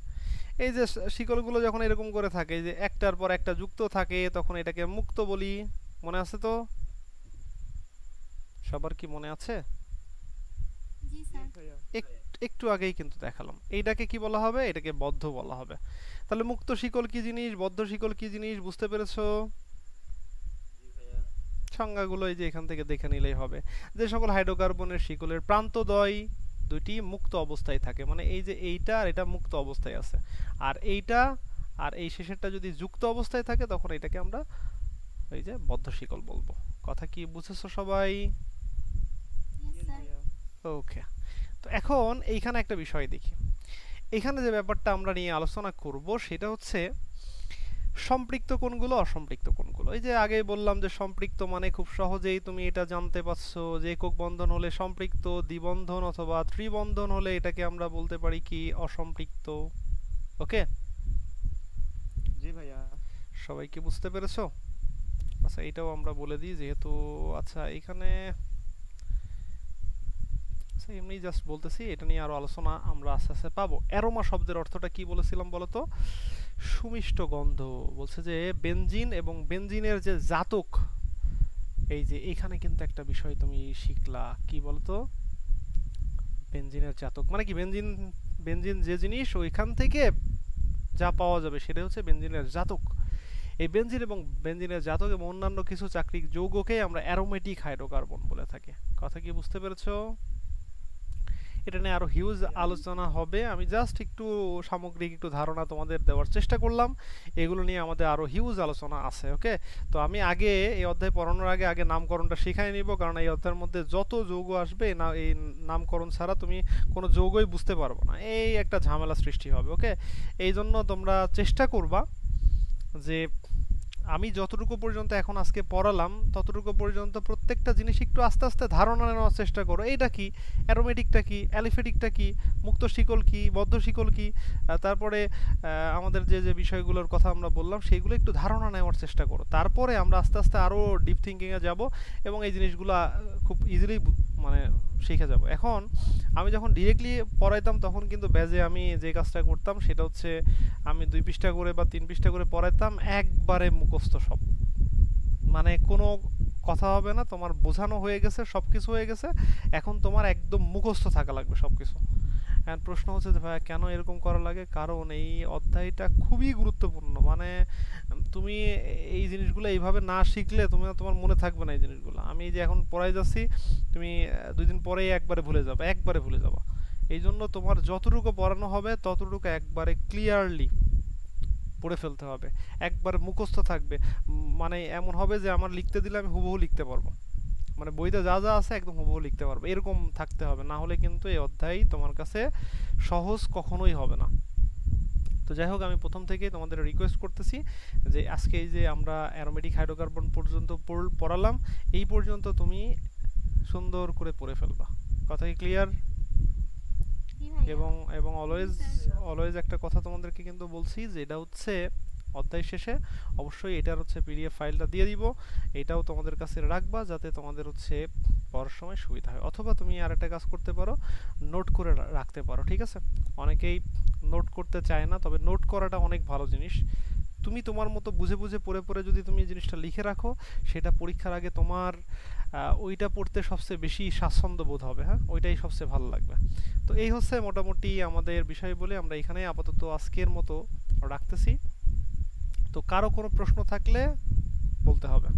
এই যে শিকলগুলো যখন এরকম করে থাকে, যে একটার পর একটা যুক্ত থাকে, তখন এটাকে মুক্ত বলি। মনে আছে তো? সবার কি মনে আছে? জি স্যার। একটু আগেই কিন্তু দেখালাম। এইটাকে কি বলা হবে? এটাকে বদ্ধ বলা হবে। তাহলে মুক্ত শিকল কি জিনিস, বদ্ধ শিকল কি জিনিস বুঝতে পেরেছো? সংজ্ঞাগুলো এই যে এখান থেকে দেখে নিলেই হবে। যে সকল হাইড্রোকার্বনের শিকলের প্রান্তদ্বয় দুটি মুক্ত অবস্থায় থাকে, মানে এই যে এইটা আর এটা মুক্ত অবস্থায় আছে, আর এইটা আর এই শেষেরটা যদি যুক্ত অবস্থায় থাকে তখন এটাকে আমরা এই যে বদ্ধ শিকল বলবো। কথা কি বুঝেছো সবাই? Yes sir. ওকে। তো এখন এইখানে একটা বিষয় দেখি। এখানে যে ব্যাপারটা আমরা নিয়ে আলোচনা করব সেটা হচ্ছে সম্পৃক্ত কোণগুলো, অসম্পৃক্ত কোণগুলো। এই যে আগে বললাম যে সম্পৃক্ত মানে খুব সহজেই তুমি এটা জানতে পারছো যে একক বন্ধন হলে সম্পৃক্ত, দ্বিবন্ধন অথবা ত্রিবন্ধন হলে এটাকে আমরা বলতে পারি কি অসম্পৃক্ত। ওকে, জি ভাইয়া। সবাই কি বুঝতে পেরেছো? আচ্ছা এটাও আমরা বলে দিই যেহেতু, আচ্ছা এখানে এমনি জাস্ট বলতেছি, এটা নিয়ে আরো আলোচনা আমরা আস্তে আস্তে পাবো। অ্যারোমা শব্দের অর্থটা কি বলেছিলাম বলতো? সুমিষ্ট গন্ধ। বলছে যে বেনজিন এবং বেনজিনের যে জাতক, এই যে এখানে কিন্তু একটা বিষয় তুমি শিখলা, কি বলতো? বেনজিনের জাতক মানে কি? বেনজিন, বেনজিন যে জিনিস ওইখান থেকে যা পাওয়া যাবে সেটা হচ্ছে বেনজিনের জাতক। এই বেনজিন এবং বেনজিনের জাতক এবং অন্যান্য কিছু চাকরিক যৌগকে আমরা অ্যারোমেটিক হাইড্রোকার্বন বলে থাকি। কথা কি বুঝতে পেরেছো? এটা নিয়ে আরো হিউজ আলোচনা হবে, আমি জাস্ট একটু সামগ্রিক একটু ধারণা তোমাদের দেওয়ার চেষ্টা করলাম। এগুলো নিয়ে আমাদের আরো হিউজ আলোচনা আছে। ওকে, তো আমি আগে এই অধ্যায় পড়ানোর আগে নামকরণটা শিখাই নিব, কারণ এই অধ্যায়ের মধ্যে যত যৌগ আসবে না এই নামকরণ ছাড়া তুমি কোনো যৌগই বুঝতে পারবে না, এই একটা ঝামেলা সৃষ্টি হবে। ওকে, এই জন্য তোমরা চেষ্টা করবা যে আমি যতটুকু পর্যন্ত এখন আজকে পড়ালাম ততটুকু পর্যন্ত প্রত্যেকটা জিনিস একটু আস্তে আস্তে ধারণা নেওয়ার চেষ্টা করো। এইটা কি, অ্যারোমেটিকটা কি, অ্যালিফ্যাটিকটা কি, মুক্ত শিকল কি, বদ্ধ শিকল কি, তারপরে আমাদের যে যে বিষয়গুলোর কথা আমরা বললাম সেইগুলো একটু ধারণা নেওয়ার চেষ্টা করো। তারপরে আমরা আস্তে আস্তে আরও ডিপ থিঙ্কিংয়ে যাব এবং এই জিনিসগুলো খুব ইজিলি মানে শিখে যাব। এখন আমি যখন ডিরেক্টলি পড়াইতাম তখন কিন্তু ব্যাজে আমি যে কাজটা করতাম সেটা হচ্ছে আমি 2 পৃষ্ঠা করে বা 3 পৃষ্ঠা করে পড়াইতাম, একবারে মুখস্থ সব। মানে কোনো কথা হবে না, তোমার বোঝানো হয়ে গেছে, সব কিছু হয়ে গেছে, এখন তোমার একদম মুখস্থ থাকা লাগবে সব কিছু। অ্যান্ড প্রশ্ন হচ্ছে যে ভাইয়া কেন এরকম করা লাগে, কারণ এই অধ্যায়টা খুবই গুরুত্বপূর্ণ। মানে তুমি এই জিনিসগুলো এইভাবে না শিখলে তুমি তোমার মনে থাকবে না এই জিনিসগুলো। আমি এই যে এখন পড়াই যাচ্ছি, তুমি 2 দিন পরেই একবারে ভুলে যাবে, একবারে ভুলে যাবা। এই জন্য তোমার যতটুকু পড়ানো হবে ততটুকু একবারে ক্লিয়ারলি পড়ে ফেলতে হবে, একবার মুখস্থ থাকবে। মানে এমন হবে যে আমার লিখতে দিলে আমি হুবহু লিখতে পারবো, মানে বইতে যা যা আছে একদম হুবহু লিখতে পারবো, এরকম থাকতে হবে। না হলে কিন্তু এই অধ্যায় তোমার কাছে সহজ কখনোই হবে না। তো যাই হোক, আমি প্রথম থেকেই তোমাদের রিকোয়েস্ট করতেছি যে আজকে এই যে আমরা অ্যারোমেটিক হাইড্রোকার্বন পর্যন্ত পড়ালাম, এই পর্যন্ত তুমি সুন্দর করে পড়ে ফেলবা। কথা কি ক্লিয়ার? জি ভাইয়া। এবং এবং জি অলওয়েজ স্যার। অলওয়েজ একটা কথা তোমাদেরকে কিন্তু বলছি যে এটা হচ্ছে অধ্যায় শেষে অবশ্যই এটার হচ্ছে পিডিএফ ফাইলটা দিয়ে দিব, এটাও তোমাদের কাছে রাখবা যাতে তোমাদের হচ্ছে পড়ার সময় সুবিধা হয়। অথবা তুমি আরেকটা কাজ করতে পারো, নোট করে রাখতে পারো, ঠিক আছে? অনেকেই নোট করতে চায় না, তবে নোট করাটা অনেক ভালো জিনিস। তুমি তোমার মতো বুঝে বুঝে পড়ে পড়ে যদি তুমি এই জিনিসটা লিখে রাখো, সেটা পরীক্ষার আগে তোমার ওইটা পড়তে সবচেয়ে বেশি স্বাচ্ছন্দ্য বোধ হবে, হ্যাঁ, ওইটাই সবচেয়ে ভালো লাগবে। তো এই হচ্ছে মোটামুটি আমাদের বিষয় বলে আমরা এখানে আপাতত আজকের মতো রাখতেছি। তো কারো কোনো প্রশ্ন থাকলে বলতে হবে।